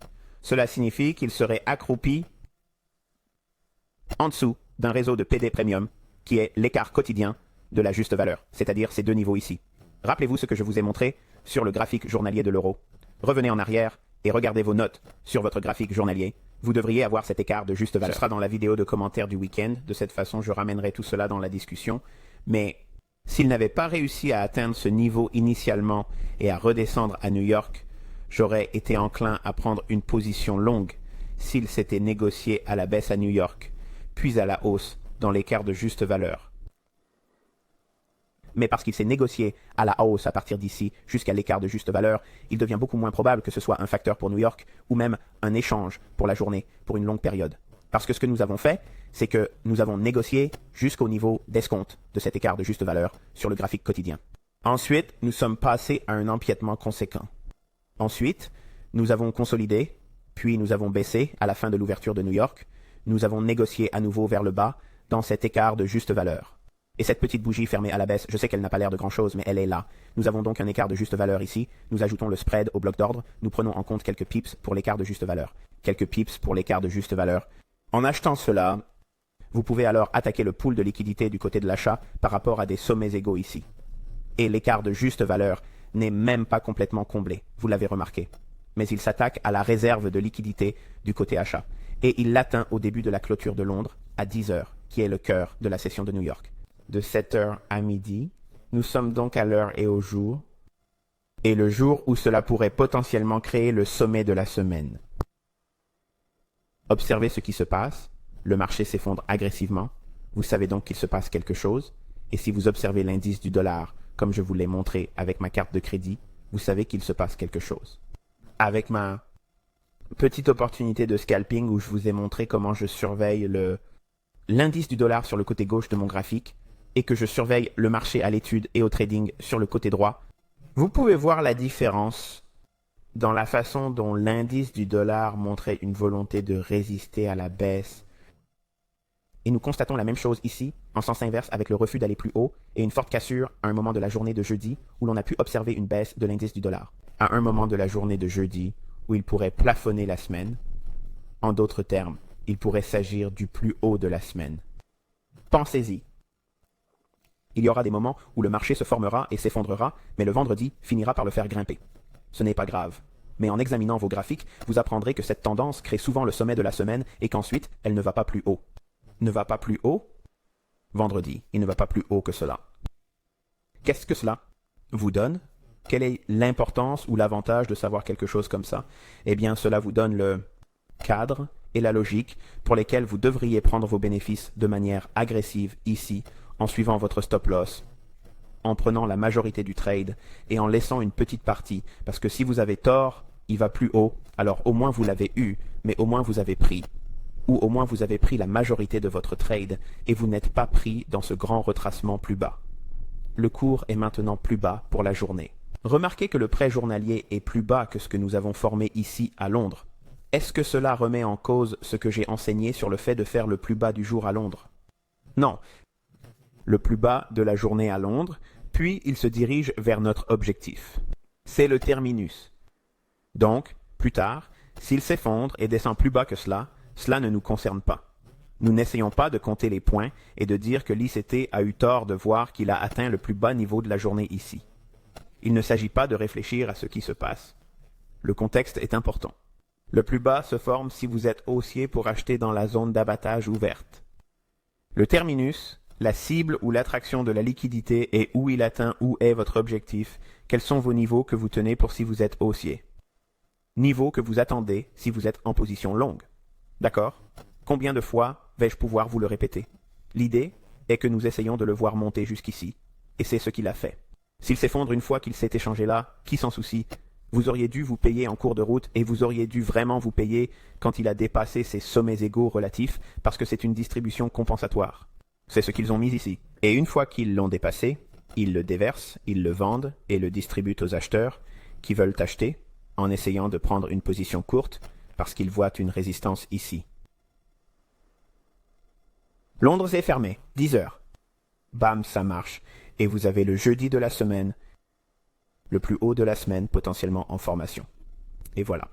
Cela signifie qu'il serait accroupi en dessous d'un réseau de PD Premium qui est l'écart quotidien de la juste valeur, c'est-à-dire ces 2 niveaux ici. Rappelez-vous ce que je vous ai montré sur le graphique journalier de l'euro. Revenez en arrière et regardez vos notes sur votre graphique journalier. Vous devriez avoir cet écart de juste valeur. Ce sera dans la vidéo de commentaires du week-end. De cette façon, je ramènerai tout cela dans la discussion. Mais s'il n'avait pas réussi à atteindre ce niveau initialement et à redescendre à New York, j'aurais été enclin à prendre une position longue s'il s'était négocié à la baisse à New York, puis à la hausse dans l'écart de juste valeur. Mais parce qu'il s'est négocié à la hausse à partir d'ici jusqu'à l'écart de juste valeur, il devient beaucoup moins probable que ce soit un facteur pour New York ou même un échange pour la journée, pour une longue période. Parce que ce que nous avons fait, c'est que nous avons négocié jusqu'au niveau d'escompte de cet écart de juste valeur sur le graphique quotidien. Ensuite, nous sommes passés à un empiètement conséquent. Ensuite, nous avons consolidé, Puis nous avons baissé à la fin de l'ouverture de New York. Nous avons négocié à nouveau vers le bas dans cet écart de juste valeur. Et cette petite bougie fermée à la baisse, je sais qu'elle n'a pas l'air de grand-chose, mais elle est là. Nous avons donc un écart de juste valeur ici. Nous ajoutons le spread au bloc d'ordre. Nous prenons en compte quelques pips pour l'écart de juste valeur. Quelques pips pour l'écart de juste valeur. En achetant cela, vous pouvez alors attaquer le pool de liquidité du côté de l'achat par rapport à des sommets égaux ici. Et l'écart de juste valeur n'est même pas complètement comblé, vous l'avez remarqué. Mais il s'attaque à la réserve de liquidité du côté achat. Et il l'atteint au début de la clôture de Londres, à 10 heures, qui est le cœur de la session de New York. De 7 heures à midi, nous sommes donc à l'heure et au jour, et le jour où cela pourrait potentiellement créer le sommet de la semaine. Observez ce qui se passe, le marché s'effondre agressivement, vous savez donc qu'il se passe quelque chose, et si vous observez l'indice du dollar, comme je vous l'ai montré avec ma carte de crédit, vous savez qu'il se passe quelque chose. Avec ma petite opportunité de scalping où je vous ai montré comment je surveille l'indice du dollar sur le côté gauche de mon graphique et que je surveille le marché à l'étude et au trading sur le côté droit, vous pouvez voir la différence dans la façon dont l'indice du dollar montrait une volonté de résister à la baisse. Et nous constatons la même chose ici, en sens inverse avec le refus d'aller plus haut et une forte cassure à un moment de la journée de jeudi où l'on a pu observer une baisse de l'indice du dollar. À un moment de la journée de jeudi où il pourrait plafonner la semaine. En d'autres termes, il pourrait s'agir du plus haut de la semaine. Pensez-y. Il y aura des moments où le marché se formera et s'effondrera, mais le vendredi finira par le faire grimper. Ce n'est pas grave. Mais en examinant vos graphiques, vous apprendrez que cette tendance crée souvent le sommet de la semaine et qu'ensuite, elle ne va pas plus haut. Ne va pas plus haut? Vendredi, il ne va pas plus haut que cela. Qu'est-ce que cela vous donne? Quelle est l'importance ou l'avantage de savoir quelque chose comme ça? Eh bien, cela vous donne le cadre et la logique pour lesquels vous devriez prendre vos bénéfices de manière agressive ici, en suivant votre stop loss, en prenant la majorité du trade et en laissant une petite partie, parce que si vous avez tort, il va plus haut, alors au moins vous l'avez eu, mais au moins vous avez pris. Ou au moins vous avez pris la majorité de votre trade et vous n'êtes pas pris dans ce grand retracement plus bas. Le cours est maintenant plus bas pour la journée. Remarquez que le prêt journalier est plus bas que ce que nous avons formé ici à Londres. Est-ce que cela remet en cause ce que j'ai enseigné sur le fait de faire le plus bas du jour à Londres? Non. Le plus bas de la journée à Londres, puis il se dirige vers notre objectif. C'est le terminus. Donc, plus tard, s'il s'effondre et descend plus bas que cela ne nous concerne pas. Nous n'essayons pas de compter les points et de dire que l'ICT a eu tort de voir qu'il a atteint le plus bas niveau de la journée ici. Il ne s'agit pas de réfléchir à ce qui se passe. Le contexte est important. Le plus bas se forme si vous êtes haussier pour acheter dans la zone d'abattage ouverte. Le terminus, la cible ou l'attraction de la liquidité est où il atteint où est votre objectif, quels sont vos niveaux que vous tenez pour si vous êtes haussier. Niveaux que vous attendez si vous êtes en position longue. D'accord? Combien de fois vais-je pouvoir vous le répéter? L'idée est que nous essayons de le voir monter jusqu'ici, et c'est ce qu'il a fait. S'il s'effondre une fois qu'il s'est échangé là, qui s'en soucie? Vous auriez dû vous payer en cours de route et vous auriez dû vraiment vous payer quand il a dépassé ses sommets égaux relatifs parce que c'est une distribution compensatoire. C'est ce qu'ils ont mis ici. Et une fois qu'ils l'ont dépassé, ils le déversent, ils le vendent et le distribuent aux acheteurs qui veulent acheter en essayant de prendre une position courte parce qu'ils voient une résistance ici. Londres est fermé, 10 heures. Bam, ça marche. Et vous avez le jeudi de la semaine, le plus haut de la semaine potentiellement en formation. Et voilà.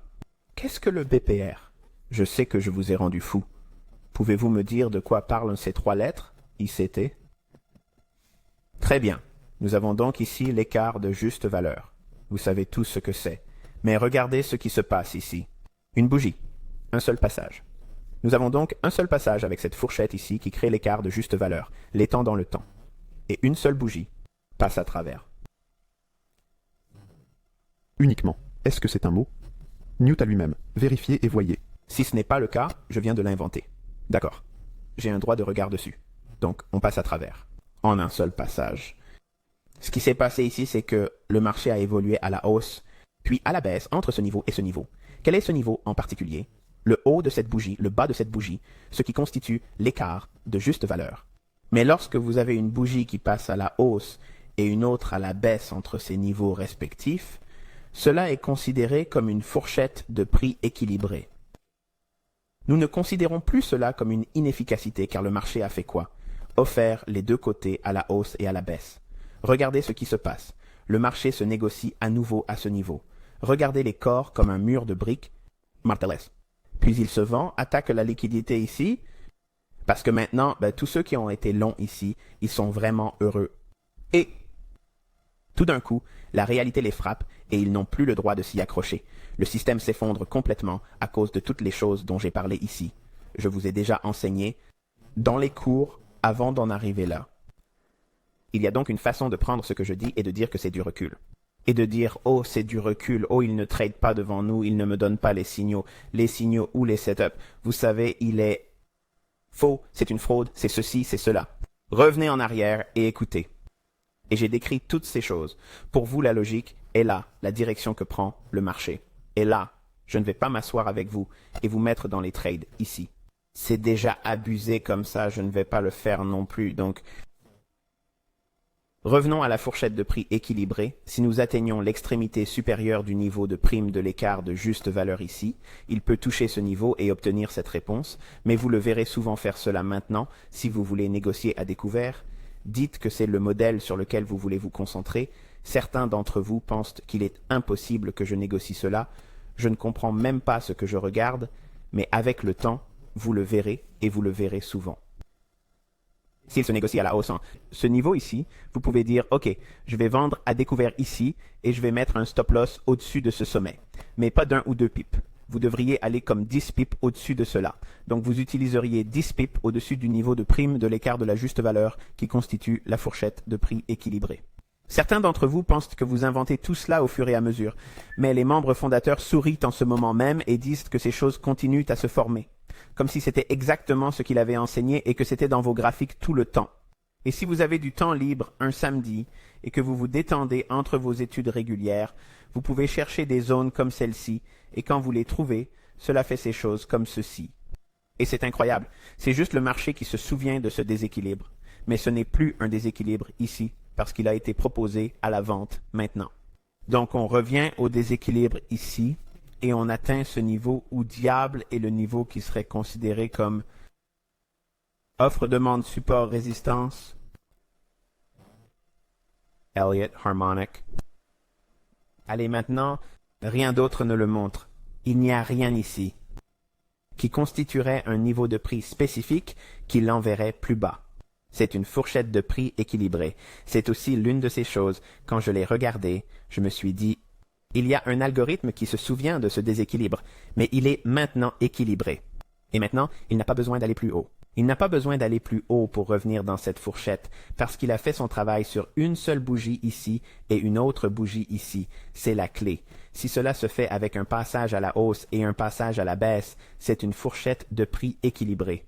Qu'est-ce que le BPR? Je sais que je vous ai rendu fou. Pouvez-vous me dire de quoi parlent ces 3 lettres, ICT? Très bien. Nous avons donc ici l'écart de juste valeur. Vous savez tous ce que c'est. Mais regardez ce qui se passe ici. Une bougie. Un seul passage. Nous avons donc un seul passage avec cette fourchette ici qui crée l'écart de juste valeur, l'étend dans le temps. Et une seule bougie passe à travers. Uniquement. Est-ce que c'est un mot? Newt à lui-même. Vérifiez et voyez. Si ce n'est pas le cas, je viens de l'inventer. D'accord. J'ai un droit de regard dessus. Donc, on passe à travers. En un seul passage. Ce qui s'est passé ici, c'est que le marché a évolué à la hausse, puis à la baisse entre ce niveau et ce niveau. Quel est ce niveau en particulier? Le haut de cette bougie, le bas de cette bougie, ce qui constitue l'écart de juste valeur. Mais lorsque vous avez une bougie qui passe à la hausse et une autre à la baisse entre ces niveaux respectifs, cela est considéré comme une fourchette de prix équilibrée. Nous ne considérons plus cela comme une inefficacité car le marché a fait quoi? Offert les deux côtés à la hausse et à la baisse. Regardez ce qui se passe. Le marché se négocie à nouveau à ce niveau. Regardez les corps comme un mur de briques, martelès. Puis il se vend, attaque la liquidité ici, parce que maintenant, tous ceux qui ont été longs ici, ils sont vraiment heureux. Et tout d'un coup, la réalité les frappe et ils n'ont plus le droit de s'y accrocher. Le système s'effondre complètement à cause de toutes les choses dont j'ai parlé ici. Je vous ai déjà enseigné dans les cours avant d'en arriver là. Il y a donc une façon de prendre ce que je dis et de dire que c'est du recul. Et de dire « Oh, c'est du recul, oh, il ne trade pas devant nous, il ne me donne pas les signaux ou les setups. Vous savez, il est faux, c'est une fraude, c'est ceci, c'est cela. » Revenez en arrière et écoutez. Et j'ai décrit toutes ces choses. Pour vous, la logique est là, la direction que prend le marché. Et là, je ne vais pas m'asseoir avec vous et vous mettre dans les trades ici. C'est déjà abusé comme ça, je ne vais pas le faire non plus. Donc, revenons à la fourchette de prix équilibrée. Si nous atteignons l'extrémité supérieure du niveau de prime de l'écart de juste valeur ici, il peut toucher ce niveau et obtenir cette réponse, mais vous le verrez souvent faire cela maintenant si vous voulez négocier à découvert. Dites que c'est le modèle sur lequel vous voulez vous concentrer. Certains d'entre vous pensent qu'il est impossible que je négocie cela. Je ne comprends même pas ce que je regarde, mais avec le temps, vous le verrez et vous le verrez souvent. S'il se négocie à la hausse, ce niveau ici, vous pouvez dire « Ok, je vais vendre à découvert ici et je vais mettre un stop loss au-dessus de ce sommet, mais pas d'un ou deux pips. Vous devriez aller comme 10 pips au-dessus de cela. Donc vous utiliseriez 10 pips au-dessus du niveau de prime de l'écart de la juste valeur qui constitue la fourchette de prix équilibrée. Certains d'entre vous pensent que vous inventez tout cela au fur et à mesure, mais les membres fondateurs sourient en ce moment même et disent que ces choses continuent à se former, comme si c'était exactement ce qu'il avait enseigné et que c'était dans vos graphiques tout le temps. Et si vous avez du temps libre un samedi et que vous vous détendez entre vos études régulières, vous pouvez chercher des zones comme celle-ci et quand vous les trouvez, cela fait ces choses comme ceci. Et c'est incroyable, c'est juste le marché qui se souvient de ce déséquilibre, mais ce n'est plus un déséquilibre ici parce qu'il a été proposé à la vente maintenant. Donc on revient au déséquilibre ici et on atteint ce niveau où diable est le niveau qui serait considéré comme offre, demande, support, résistance. Elliott, Harmonic. Allez maintenant, rien d'autre ne le montre. Il n'y a rien ici qui constituerait un niveau de prix spécifique qui l'enverrait plus bas. C'est une fourchette de prix équilibrée. C'est aussi l'une de ces choses, quand je l'ai regardée, je me suis dit, il y a un algorithme qui se souvient de ce déséquilibre, mais il est maintenant équilibré. Et maintenant, il n'a pas besoin d'aller plus haut. Il n'a pas besoin d'aller plus haut pour revenir dans cette fourchette, parce qu'il a fait son travail sur une seule bougie ici et une autre bougie ici. C'est la clé. Si cela se fait avec un passage à la hausse et un passage à la baisse, c'est une fourchette de prix équilibrée.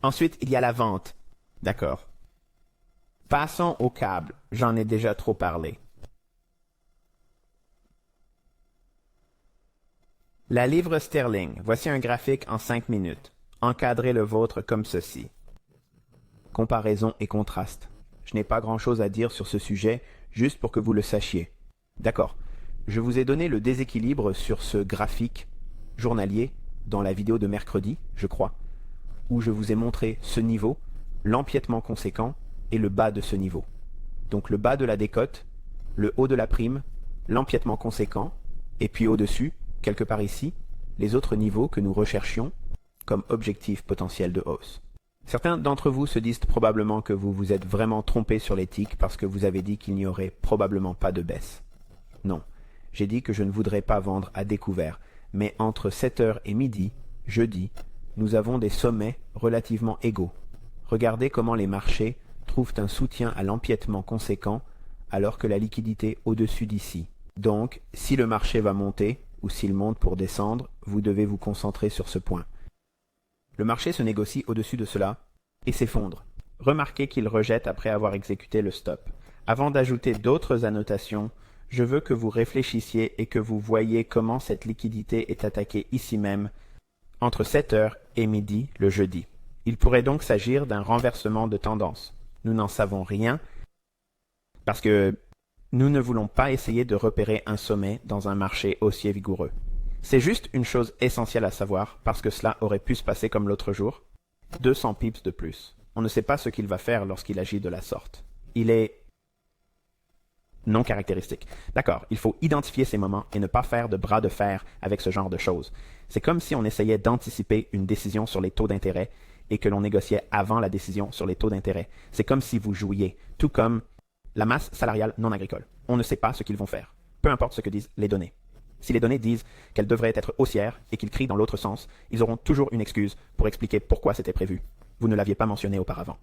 Ensuite, il y a la vente. D'accord. Passons au câble. J'en ai déjà trop parlé. La livre sterling. Voici un graphique en 5 minutes. Encadrez le vôtre comme ceci. Comparaison et contraste. Je n'ai pas grand-chose à dire sur ce sujet, juste pour que vous le sachiez. D'accord. Je vous ai donné le déséquilibre sur ce graphique journalier dans la vidéo de mercredi, je crois, où je vous ai montré ce niveau, l'empiètement conséquent et le bas de ce niveau. Donc le bas de la décote, le haut de la prime, l'empiètement conséquent, et puis au-dessus, quelque part ici, les autres niveaux que nous recherchions comme objectif potentiel de hausse. Certains d'entre vous se disent probablement que vous vous êtes vraiment trompé sur l'éthique parce que vous avez dit qu'il n'y aurait probablement pas de baisse. Non, j'ai dit que je ne voudrais pas vendre à découvert, mais entre 7h et midi, jeudi, nous avons des sommets relativement égaux. Regardez comment les marchés trouvent un soutien à l'empiètement conséquent alors que la liquidité au-dessus d'ici. Donc, si le marché va monter, ou s'il monte pour descendre, vous devez vous concentrer sur ce point. Le marché se négocie au-dessus de cela et s'effondre. Remarquez qu'il rejette après avoir exécuté le stop. Avant d'ajouter d'autres annotations, je veux que vous réfléchissiez et que vous voyiez comment cette liquidité est attaquée ici même, entre 7h et midi le jeudi. Il pourrait donc s'agir d'un renversement de tendance. Nous n'en savons rien parce que nous ne voulons pas essayer de repérer un sommet dans un marché haussier vigoureux. C'est juste une chose essentielle à savoir, parce que cela aurait pu se passer comme l'autre jour. 200 pips de plus. On ne sait pas ce qu'il va faire lorsqu'il agit de la sorte. Il est non caractéristique. D'accord, il faut identifier ces moments et ne pas faire de bras de fer avec ce genre de choses. C'est comme si on essayait d'anticiper une décision sur les taux d'intérêt et que l'on négociait avant la décision sur les taux d'intérêt. C'est comme si vous jouiez, tout comme la masse salariale non agricole. On ne sait pas ce qu'ils vont faire, peu importe ce que disent les données. Si les données disent qu'elles devraient être haussières et qu'ils crient dans l'autre sens, ils auront toujours une excuse pour expliquer pourquoi c'était prévu. Vous ne l'aviez pas mentionné auparavant.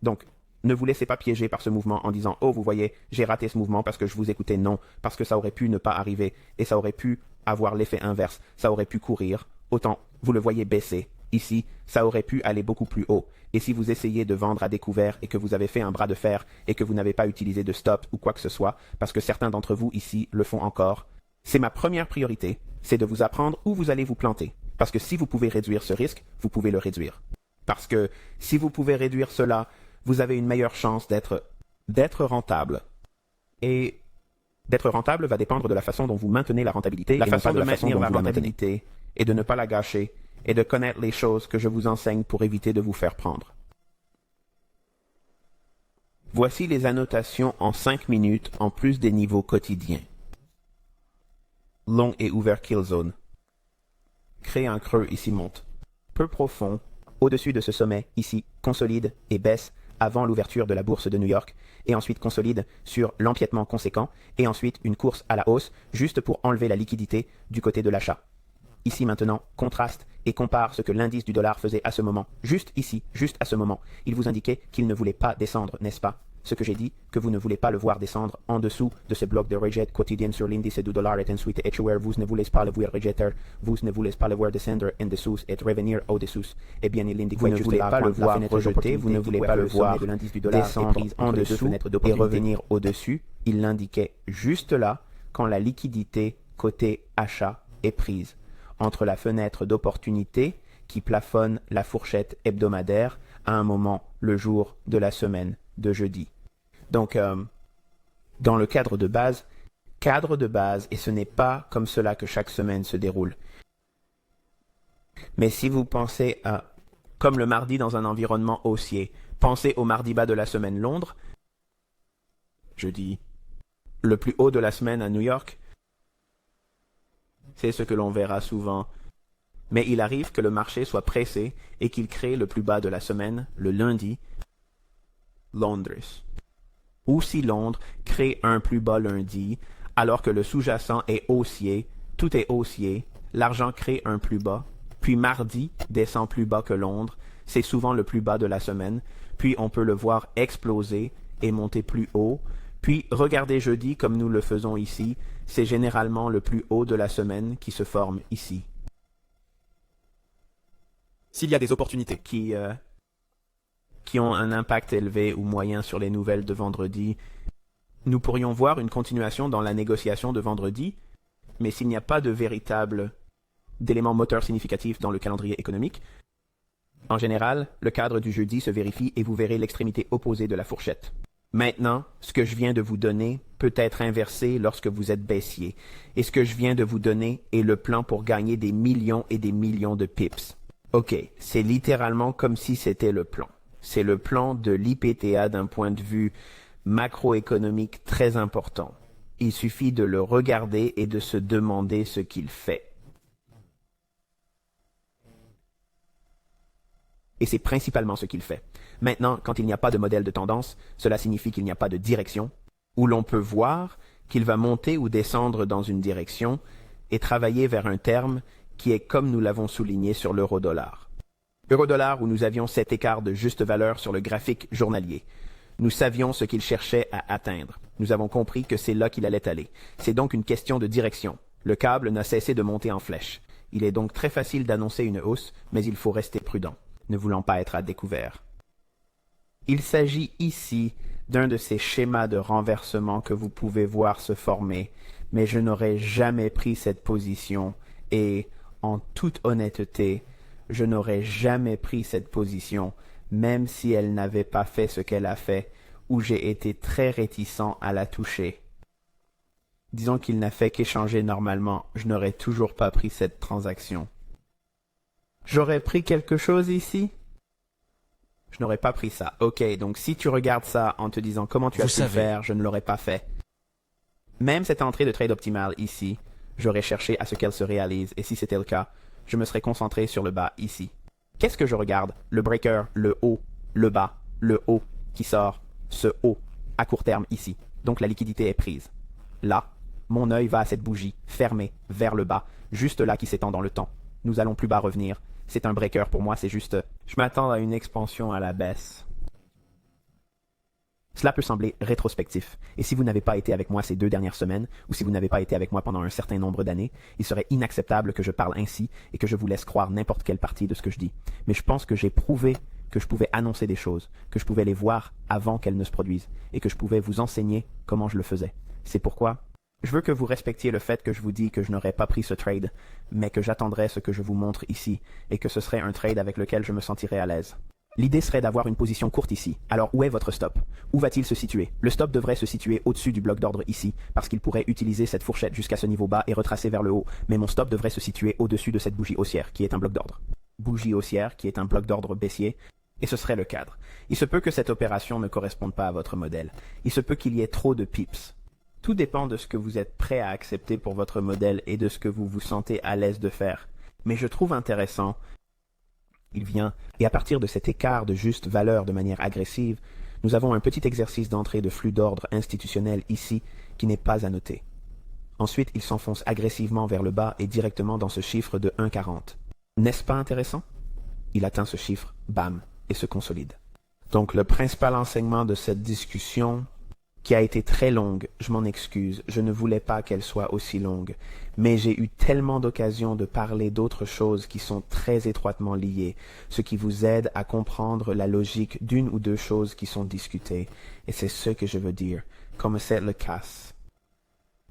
Donc, ne vous laissez pas piéger par ce mouvement en disant « Oh, vous voyez, j'ai raté ce mouvement parce que je vous écoutais. » Non, parce que ça aurait pu ne pas arriver et ça aurait pu avoir l'effet inverse. Ça aurait pu courir. Autant, vous le voyez baisser. Ici, ça aurait pu aller beaucoup plus haut. Et si vous essayez de vendre à découvert et que vous avez fait un bras de fer et que vous n'avez pas utilisé de stop ou quoi que ce soit, parce que certains d'entre vous ici le font encore, c'est ma première priorité, c'est de vous apprendre où vous allez vous planter. Parce que si vous pouvez réduire ce risque, vous pouvez le réduire. Parce que si vous pouvez réduire cela, vous avez une meilleure chance d'être rentable. Et d'être rentable va dépendre de la façon dont vous maintenez la rentabilité. La façon de maintenir la rentabilité et de ne pas la gâcher et de connaître les choses que je vous enseigne pour éviter de vous faire prendre. Voici les annotations en 5 minutes en plus des niveaux quotidiens. Long et ouvert kill zone. Crée un creux, ici monte. Peu profond, au-dessus de ce sommet, ici, consolide et baisse avant l'ouverture de la bourse de New York, et ensuite consolide sur l'empiètement conséquent, et ensuite une course à la hausse, juste pour enlever la liquidité du côté de l'achat. Ici maintenant, contraste et compare ce que l'indice du dollar faisait à ce moment, juste ici, juste à ce moment. Il vous indiquait qu'il ne voulait pas descendre, n'est-ce pas? Ce que j'ai dit, que vous ne voulez pas le voir descendre en dessous de ce bloc de rejet quotidien sur l'indice du dollar et ensuite échouer, vous ne voulez pas le voir rejeter, vous ne voulez pas le voir descendre en dessous et revenir au-dessous. Eh bien, il indique vous ne voulez pas le voir rejeter, vous ne voulez pas le voir descendre en dessous et revenir au-dessus. Il l'indiquait juste là quand la liquidité côté achat est prise entre la fenêtre d'opportunité qui plafonne la fourchette hebdomadaire à un moment le jour de la semaine de jeudi. Donc, dans le cadre de base, et ce n'est pas comme cela que chaque semaine se déroule. Mais si vous pensez à, comme le mardi dans un environnement haussier, pensez au mardi bas de la semaine Londres, jeudi, le plus haut de la semaine à New York, c'est ce que l'on verra souvent. Mais il arrive que le marché soit pressé et qu'il crée le plus bas de la semaine, le lundi, Londres. Ou si Londres crée un plus bas lundi, alors que le sous-jacent est haussier, tout est haussier, l'argent crée un plus bas, puis mardi descend plus bas que Londres, c'est souvent le plus bas de la semaine, puis on peut le voir exploser et monter plus haut, puis regardez jeudi comme nous le faisons ici, c'est généralement le plus haut de la semaine qui se forme ici. S'il y a des opportunités qui ont un impact élevé ou moyen sur les nouvelles de vendredi, nous pourrions voir une continuation dans la négociation de vendredi, mais s'il n'y a pas de véritable d'éléments moteurs significatifs dans le calendrier économique, en général, le cadre du jeudi se vérifie et vous verrez l'extrémité opposée de la fourchette. Maintenant, ce que je viens de vous donner peut être inversé lorsque vous êtes baissier, et ce que je viens de vous donner est le plan pour gagner des millions et des millions de pips. Ok, c'est littéralement comme si c'était le plan. C'est le plan de l'IPTA d'un point de vue macroéconomique très important. Il suffit de le regarder et de se demander ce qu'il fait. Et c'est principalement ce qu'il fait. Maintenant, quand il n'y a pas de modèle de tendance, cela signifie qu'il n'y a pas de direction, où l'on peut voir qu'il va monter ou descendre dans une direction et travailler vers un terme qui est comme nous l'avons souligné sur l'euro-dollar. Euro-dollar où nous avions cet écart de juste valeur sur le graphique journalier. Nous savions ce qu'il cherchait à atteindre. Nous avons compris que c'est là qu'il allait aller. C'est donc une question de direction. Le câble n'a cessé de monter en flèche. Il est donc très facile d'annoncer une hausse, mais il faut rester prudent, ne voulant pas être à découvert. Il s'agit ici d'un de ces schémas de renversement que vous pouvez voir se former, mais je n'aurais jamais pris cette position et, en toute honnêteté, je n'aurais jamais pris cette position, même si elle n'avait pas fait ce qu'elle a fait, ou j'ai été très réticent à la toucher. Disons qu'il n'a fait qu'échanger normalement, je n'aurais toujours pas pris cette transaction. J'aurais pris quelque chose ici? Je n'aurais pas pris ça. Ok, donc si tu regardes ça en te disant comment tu as pu le faire, je ne l'aurais pas fait. Même cette entrée de trade optimale ici, j'aurais cherché à ce qu'elle se réalise, et si c'était le cas, je me serais concentré sur le bas ici. Qu'est-ce que je regarde? Le breaker, le haut, le bas, le haut qui sort, ce haut, à court terme ici. Donc la liquidité est prise. Là, mon œil va à cette bougie, fermée, vers le bas, juste là qui s'étend dans le temps. Nous allons plus bas revenir. C'est un breaker pour moi, c'est juste... Je m'attends à une expansion à la baisse. Cela peut sembler rétrospectif, et si vous n'avez pas été avec moi ces 2 dernières semaines, ou si vous n'avez pas été avec moi pendant un certain nombre d'années, il serait inacceptable que je parle ainsi et que je vous laisse croire n'importe quelle partie de ce que je dis. Mais je pense que j'ai prouvé que je pouvais annoncer des choses, que je pouvais les voir avant qu'elles ne se produisent, et que je pouvais vous enseigner comment je le faisais. C'est pourquoi je veux que vous respectiez le fait que je vous dis que je n'aurais pas pris ce trade, mais que j'attendrai ce que je vous montre ici, et que ce serait un trade avec lequel je me sentirais à l'aise. L'idée serait d'avoir une position courte ici. Alors où est votre stop? Où va-t-il se situer? Le stop devrait se situer au-dessus du bloc d'ordre ici, parce qu'il pourrait utiliser cette fourchette jusqu'à ce niveau bas et retracer vers le haut, mais mon stop devrait se situer au-dessus de cette bougie haussière, qui est un bloc d'ordre. Bougie haussière, qui est un bloc d'ordre baissier, et ce serait le cadre. Il se peut que cette opération ne corresponde pas à votre modèle. Il se peut qu'il y ait trop de pips. Tout dépend de ce que vous êtes prêt à accepter pour votre modèle et de ce que vous vous sentez à l'aise de faire. Mais je trouve intéressant, il vient, et à partir de cet écart de juste valeur de manière agressive, nous avons un petit exercice d'entrée de flux d'ordre institutionnel ici qui n'est pas à noter. Ensuite, il s'enfonce agressivement vers le bas et directement dans ce chiffre de 1,40. N'est-ce pas intéressant? Il atteint ce chiffre, bam, et se consolide. Donc le principal enseignement de cette discussion, qui a été très longue, je m'en excuse, je ne voulais pas qu'elle soit aussi longue, mais j'ai eu tellement d'occasions de parler d'autres choses qui sont très étroitement liées, ce qui vous aide à comprendre la logique d'une ou deux choses qui sont discutées, et c'est ce que je veux dire, comme c'est le cas.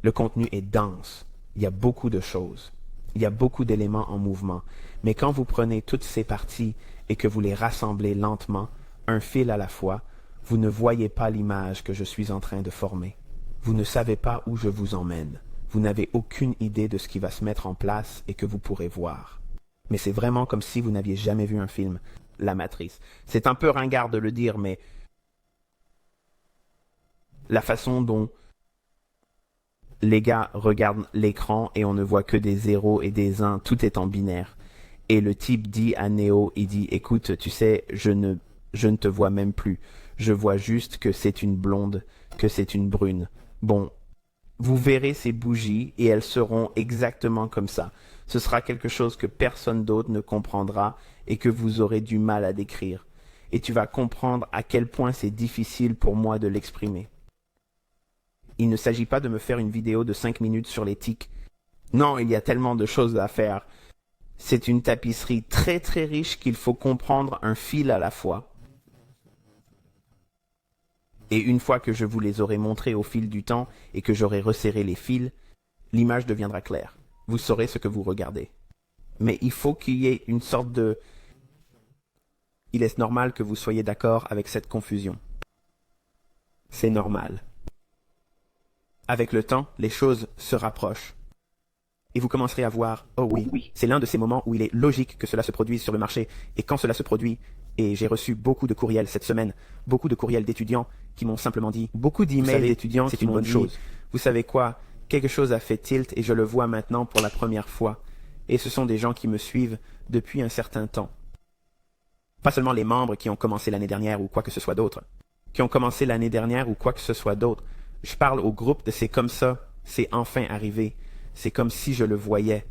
Le contenu est dense, il y a beaucoup de choses, il y a beaucoup d'éléments en mouvement, mais quand vous prenez toutes ces parties et que vous les rassemblez lentement, un fil à la fois, vous ne voyez pas l'image que je suis en train de former. Vous ne savez pas où je vous emmène. Vous n'avez aucune idée de ce qui va se mettre en place et que vous pourrez voir. Mais c'est vraiment comme si vous n'aviez jamais vu un film, La Matrice. C'est un peu ringard de le dire, mais la façon dont les gars regardent l'écran et on ne voit que des 0 et des 1, tout est en binaire. Et le type dit à Neo, il dit, écoute, tu sais, je ne te vois même plus. Je vois juste que c'est une blonde, que c'est une brune. Bon, vous verrez ces bougies et elles seront exactement comme ça. Ce sera quelque chose que personne d'autre ne comprendra et que vous aurez du mal à décrire. Et tu vas comprendre à quel point c'est difficile pour moi de l'exprimer. Il ne s'agit pas de me faire une vidéo de 5 minutes sur les tics. Non, il y a tellement de choses à faire. C'est une tapisserie très très riche qu'il faut comprendre un fil à la fois. Et une fois que je vous les aurai montrés au fil du temps et que j'aurai resserré les fils, l'image deviendra claire. Vous saurez ce que vous regardez. Mais il faut qu'il y ait une sorte de... Il est normal que vous soyez d'accord avec cette confusion. C'est normal. Avec le temps, les choses se rapprochent. Et vous commencerez à voir, oh oui, c'est l'un de ces moments où il est logique que cela se produise sur le marché. Et quand cela se produit, et j'ai reçu beaucoup de courriels cette semaine, beaucoup de courriels d'étudiants qui m'ont simplement dit, beaucoup d'emails d'étudiants, c'est une bonne chose. Vous savez quoi, quelque chose a fait tilt et je le vois maintenant pour la première fois. Et ce sont des gens qui me suivent depuis un certain temps. Pas seulement les membres qui ont commencé l'année dernière ou quoi que ce soit d'autre. Qui ont commencé l'année dernière ou quoi que ce soit d'autre. Je parle au groupe de c'est comme ça, c'est enfin arrivé. C'est comme si je le voyais.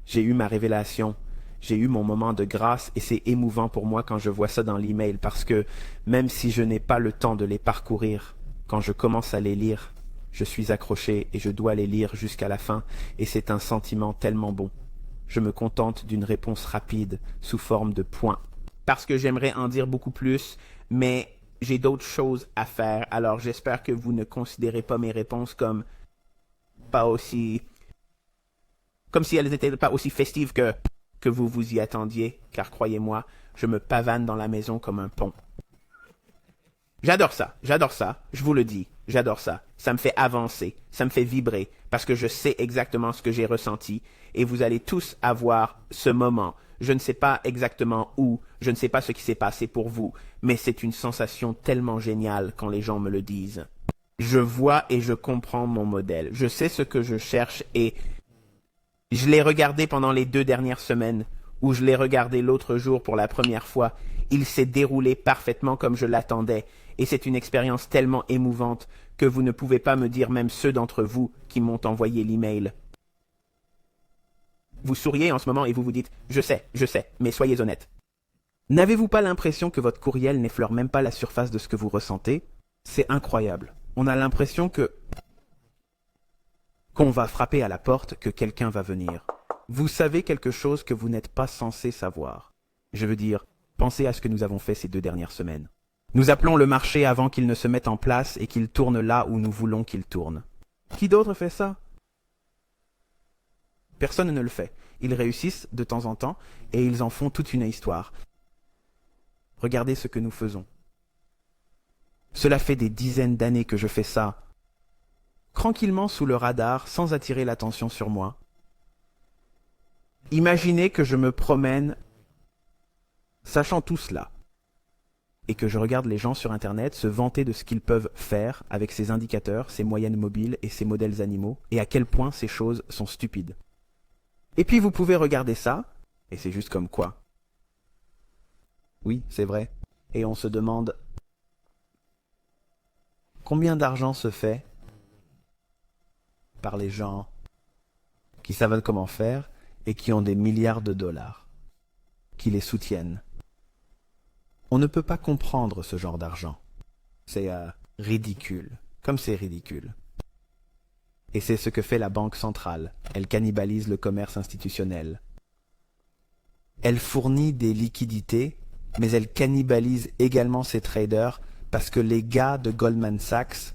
J'ai eu ma révélation. J'ai eu mon moment de grâce et c'est émouvant pour moi quand je vois ça dans l'email parce que même si je n'ai pas le temps de les parcourir, quand je commence à les lire, je suis accroché et je dois les lire jusqu'à la fin et c'est un sentiment tellement bon. Je me contente d'une réponse rapide sous forme de points. Parce que j'aimerais en dire beaucoup plus, mais j'ai d'autres choses à faire, alors j'espère que vous ne considérez pas mes réponses comme pas aussi... comme si elles n'étaient pas aussi festives que vous vous y attendiez, car croyez-moi, je me pavane dans la maison comme un pont. J'adore ça, je vous le dis. J'adore ça. Ça me fait avancer, ça me fait vibrer, parce que je sais exactement ce que j'ai ressenti, et vous allez tous avoir ce moment. Je ne sais pas exactement où, je ne sais pas ce qui s'est passé pour vous, mais c'est une sensation tellement géniale quand les gens me le disent. Je vois et je comprends mon modèle. Je sais ce que je cherche et je l'ai regardé pendant les 2 dernières semaines, ou je l'ai regardé l'autre jour pour la première fois. Il s'est déroulé parfaitement comme je l'attendais, et c'est une expérience tellement émouvante que vous ne pouvez pas me dire, même ceux d'entre vous qui m'ont envoyé l'email. Vous souriez en ce moment et vous vous dites « Je sais, mais soyez honnête. » N'avez-vous pas l'impression que votre courriel n'effleure même pas la surface de ce que vous ressentez? C'est incroyable. On a l'impression qu'on va frapper à la porte, que quelqu'un va venir. Vous savez quelque chose que vous n'êtes pas censé savoir. Je veux dire, pensez à ce que nous avons fait ces 2 dernières semaines. Nous appelons le marché avant qu'il ne se mette en place et qu'il tourne là où nous voulons qu'il tourne. Qui d'autre fait ça? Personne ne le fait. Ils réussissent de temps en temps et ils en font toute une histoire. Regardez ce que nous faisons. Cela fait des dizaines d'années que je fais ça, tranquillement sous le radar, sans attirer l'attention sur moi. Imaginez que je me promène, sachant tout cela, et que je regarde les gens sur Internet se vanter de ce qu'ils peuvent faire avec ces indicateurs, ces moyennes mobiles et ces modèles animaux, et à quel point ces choses sont stupides. Et puis vous pouvez regarder ça, et c'est juste comme quoi. Oui, c'est vrai. Et on se demande combien d'argent se fait par les gens qui savent comment faire et qui ont des milliards de dollars, qui les soutiennent. On ne peut pas comprendre ce genre d'argent. C'est ridicule, comme c'est ridicule. Et c'est ce que fait la Banque centrale. Elle cannibalise le commerce institutionnel. Elle fournit des liquidités, mais elle cannibalise également ses traders parce que les gars de Goldman Sachs,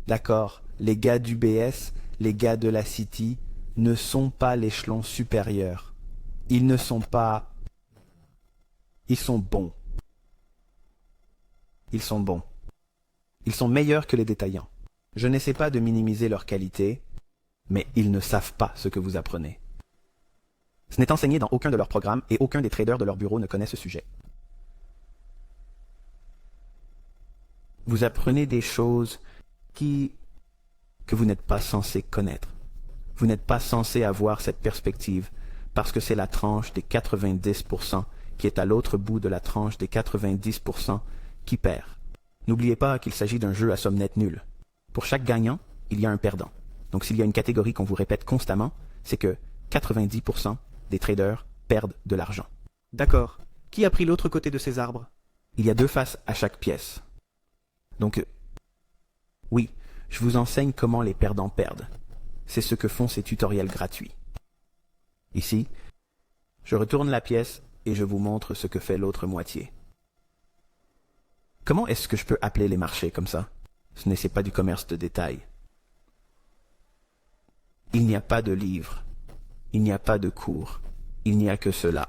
d'accord, les gars d'UBS, les gars de la City, ne sont pas l'échelon supérieur. Ils ne sont pas... Ils sont bons. Ils sont bons. Ils sont meilleurs que les détaillants. Je n'essaie pas de minimiser leur qualité, mais ils ne savent pas ce que vous apprenez. Ce n'est enseigné dans aucun de leurs programmes et aucun des traders de leur bureau ne connaît ce sujet. Vous apprenez des choses que vous n'êtes pas censé connaître. Vous n'êtes pas censé avoir cette perspective parce que c'est la tranche des 90% qui est à l'autre bout de la tranche des 90% qui perd. N'oubliez pas qu'il s'agit d'un jeu à somme nette nulle. Pour chaque gagnant, il y a un perdant. Donc s'il y a une catégorie qu'on vous répète constamment, c'est que 90% des traders perdent de l'argent. D'accord. Qui a pris l'autre côté de ces arbres? Il y a 2 faces à chaque pièce. Donc, oui, je vous enseigne comment les perdants perdent. C'est ce que font ces tutoriels gratuits. Ici, je retourne la pièce et je vous montre ce que fait l'autre moitié. Comment est-ce que je peux appeler les marchés comme ça? Ce n'est pas du commerce de détail. Il n'y a pas de livre, il n'y a pas de cours, il n'y a que cela.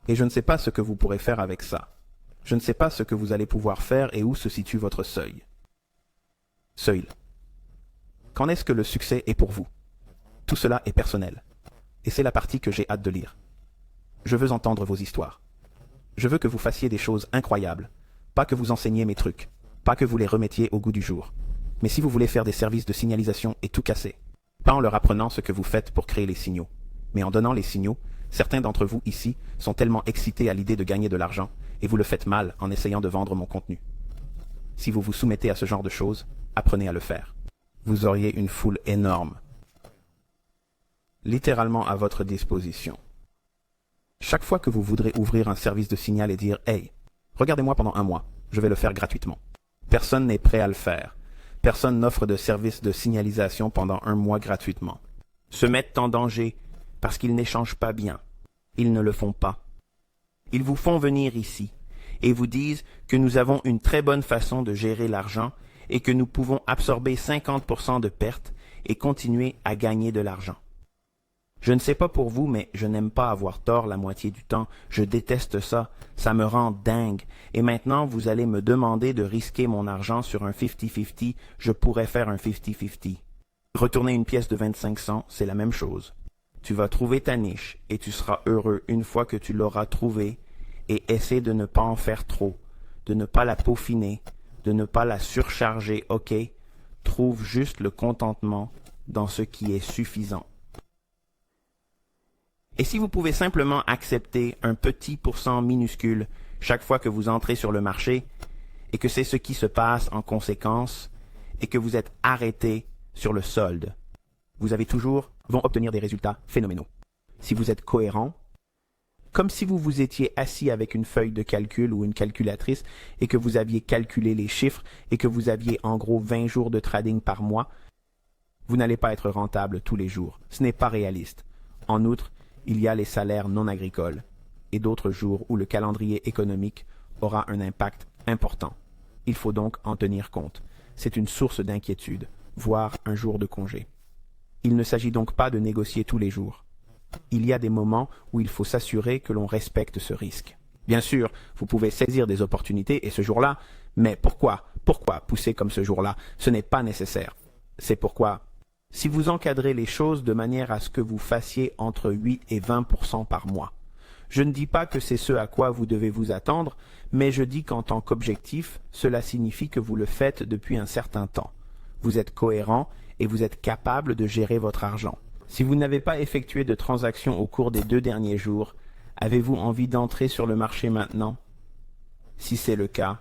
Et je ne sais pas ce que vous pourrez faire avec ça. Je ne sais pas ce que vous allez pouvoir faire et où se situe votre seuil. Seuil. Qu'en est-ce que le succès est pour vous? Tout cela est personnel. Et c'est la partie que j'ai hâte de lire. Je veux entendre vos histoires. Je veux que vous fassiez des choses incroyables. Pas que vous enseigniez mes trucs. Pas que vous les remettiez au goût du jour. Mais si vous voulez faire des services de signalisation et tout casser. Pas en leur apprenant ce que vous faites pour créer les signaux. Mais en donnant les signaux, certains d'entre vous ici sont tellement excités à l'idée de gagner de l'argent et vous le faites mal en essayant de vendre mon contenu. Si vous vous soumettez à ce genre de choses, apprenez à le faire. Vous auriez une foule énorme, littéralement à votre disposition. Chaque fois que vous voudrez ouvrir un service de signal et dire « Hey, regardez-moi pendant 1 mois, je vais le faire gratuitement ». Personne n'est prêt à le faire. Personne n'offre de service de signalisation pendant 1 mois gratuitement. Se mettent en danger parce qu'ils n'échangent pas bien. Ils ne le font pas. Ils vous font venir ici et vous disent que nous avons une très bonne façon de gérer l'argent et que nous pouvons absorber 50% de pertes et continuer à gagner de l'argent. Je ne sais pas pour vous, mais je n'aime pas avoir tort la moitié du temps. Je déteste ça. Ça me rend dingue. Et maintenant, vous allez me demander de risquer mon argent sur un 50-50. Je pourrais faire un 50-50. Retourner une pièce de 25 cents, c'est la même chose. Tu vas trouver ta niche et tu seras heureux une fois que tu l'auras trouvée, et essaie de ne pas en faire trop, de ne pas la peaufiner, de ne pas la surcharger, ok? Trouve juste le contentement dans ce qui est suffisant. Et si vous pouvez simplement accepter un petit pourcent minuscule chaque fois que vous entrez sur le marché, et que c'est ce qui se passe en conséquence, et que vous êtes arrêté sur le solde, vous avez toujours vont obtenir des résultats phénoménaux. Si vous êtes cohérent, comme si vous vous étiez assis avec une feuille de calcul ou une calculatrice et que vous aviez calculé les chiffres et que vous aviez en gros 20 jours de trading par mois, vous n'allez pas être rentable tous les jours. Ce n'est pas réaliste. En outre, il y a les salaires non agricoles et d'autres jours où le calendrier économique aura un impact important. Il faut donc en tenir compte. C'est une source d'inquiétude, voire un jour de congé. Il ne s'agit donc pas de négocier tous les jours. Il y a des moments où il faut s'assurer que l'on respecte ce risque. Bien sûr, vous pouvez saisir des opportunités et ce jour-là, mais pourquoi pousser comme ce jour-là? Ce n'est pas nécessaire. C'est pourquoi, si vous encadrez les choses de manière à ce que vous fassiez entre 8 et 20% par mois, je ne dis pas que c'est ce à quoi vous devez vous attendre, mais je dis qu'en tant qu'objectif, cela signifie que vous le faites depuis un certain temps. Vous êtes cohérent et vous êtes capable de gérer votre argent. Si vous n'avez pas effectué de transactions au cours des 2 derniers jours, avez-vous envie d'entrer sur le marché maintenant? Si c'est le cas,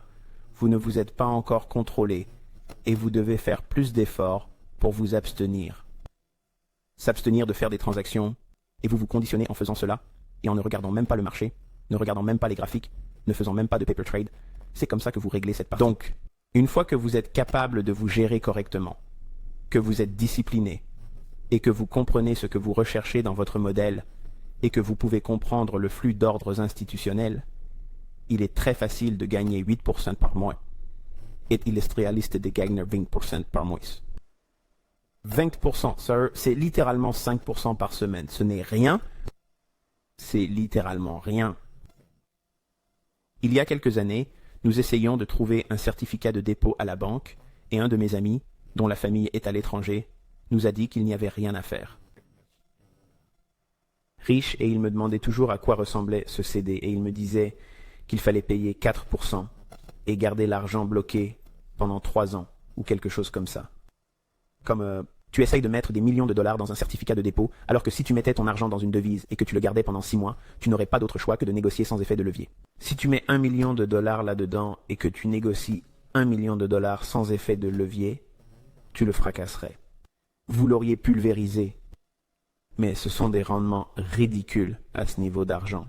vous ne vous êtes pas encore contrôlé et vous devez faire plus d'efforts pour vous abstenir. S'abstenir de faire des transactions et vous vous conditionnez en faisant cela et en ne regardant même pas le marché, ne regardant même pas les graphiques, ne faisant même pas de paper trade. C'est comme ça que vous réglez cette partie. Donc, une fois que vous êtes capable de vous gérer correctement, que vous êtes discipliné et que vous comprenez ce que vous recherchez dans votre modèle et que vous pouvez comprendre le flux d'ordres institutionnels, il est très facile de gagner 8% par mois. Et il est réaliste de gagner 20% par mois. 20%, sir, c'est littéralement 5% par semaine. Ce n'est rien. C'est littéralement rien. Il y a quelques années, nous essayions de trouver un certificat de dépôt à la banque et un de mes amis, dont la famille est à l'étranger, nous a dit qu'il n'y avait rien à faire. Riche, et il me demandait toujours à quoi ressemblait ce CD, et il me disait qu'il fallait payer 4% et garder l'argent bloqué pendant 3 ans, ou quelque chose comme ça. Comme tu essayes de mettre des millions de dollars dans un certificat de dépôt, alors que si tu mettais ton argent dans une devise et que tu le gardais pendant 6 mois, tu n'aurais pas d'autre choix que de négocier sans effet de levier. Si tu mets 1 million de dollars là-dedans et que tu négocies 1 million de dollars sans effet de levier, tu le fracasserais. Vous l'auriez pulvérisé, mais ce sont des rendements ridicules à ce niveau d'argent.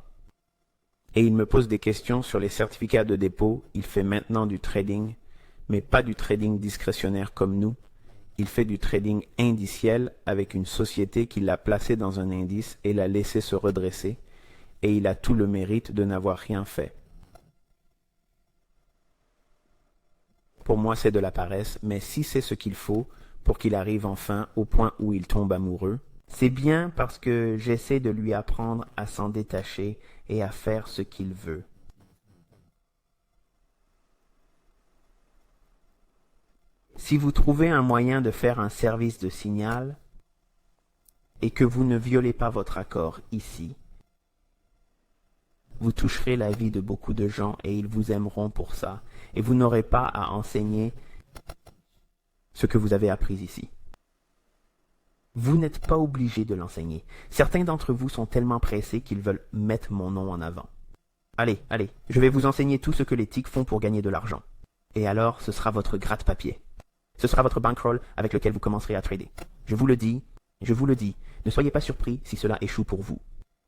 Et il me pose des questions sur les certificats de dépôt. Il fait maintenant du trading, mais pas du trading discrétionnaire comme nous. Il fait du trading indiciel avec une société qui l'a placé dans un indice et l'a laissé se redresser, et il a tout le mérite de n'avoir rien fait. Pour moi, c'est de la paresse, mais si c'est ce qu'il faut pour qu'il arrive enfin au point où il tombe amoureux, c'est bien parce que j'essaie de lui apprendre à s'en détacher et à faire ce qu'il veut. Si vous trouvez un moyen de faire un service de signal et que vous ne violez pas votre accord ici, vous toucherez la vie de beaucoup de gens et ils vous aimeront pour ça. Et vous n'aurez pas à enseigner ce que vous avez appris ici. Vous n'êtes pas obligé de l'enseigner. Certains d'entre vous sont tellement pressés qu'ils veulent mettre mon nom en avant. Allez, je vais vous enseigner tout ce que les tics font pour gagner de l'argent. Et alors, ce sera votre gratte-papier. Ce sera votre bankroll avec lequel vous commencerez à trader. Je vous le dis, ne soyez pas surpris si cela échoue pour vous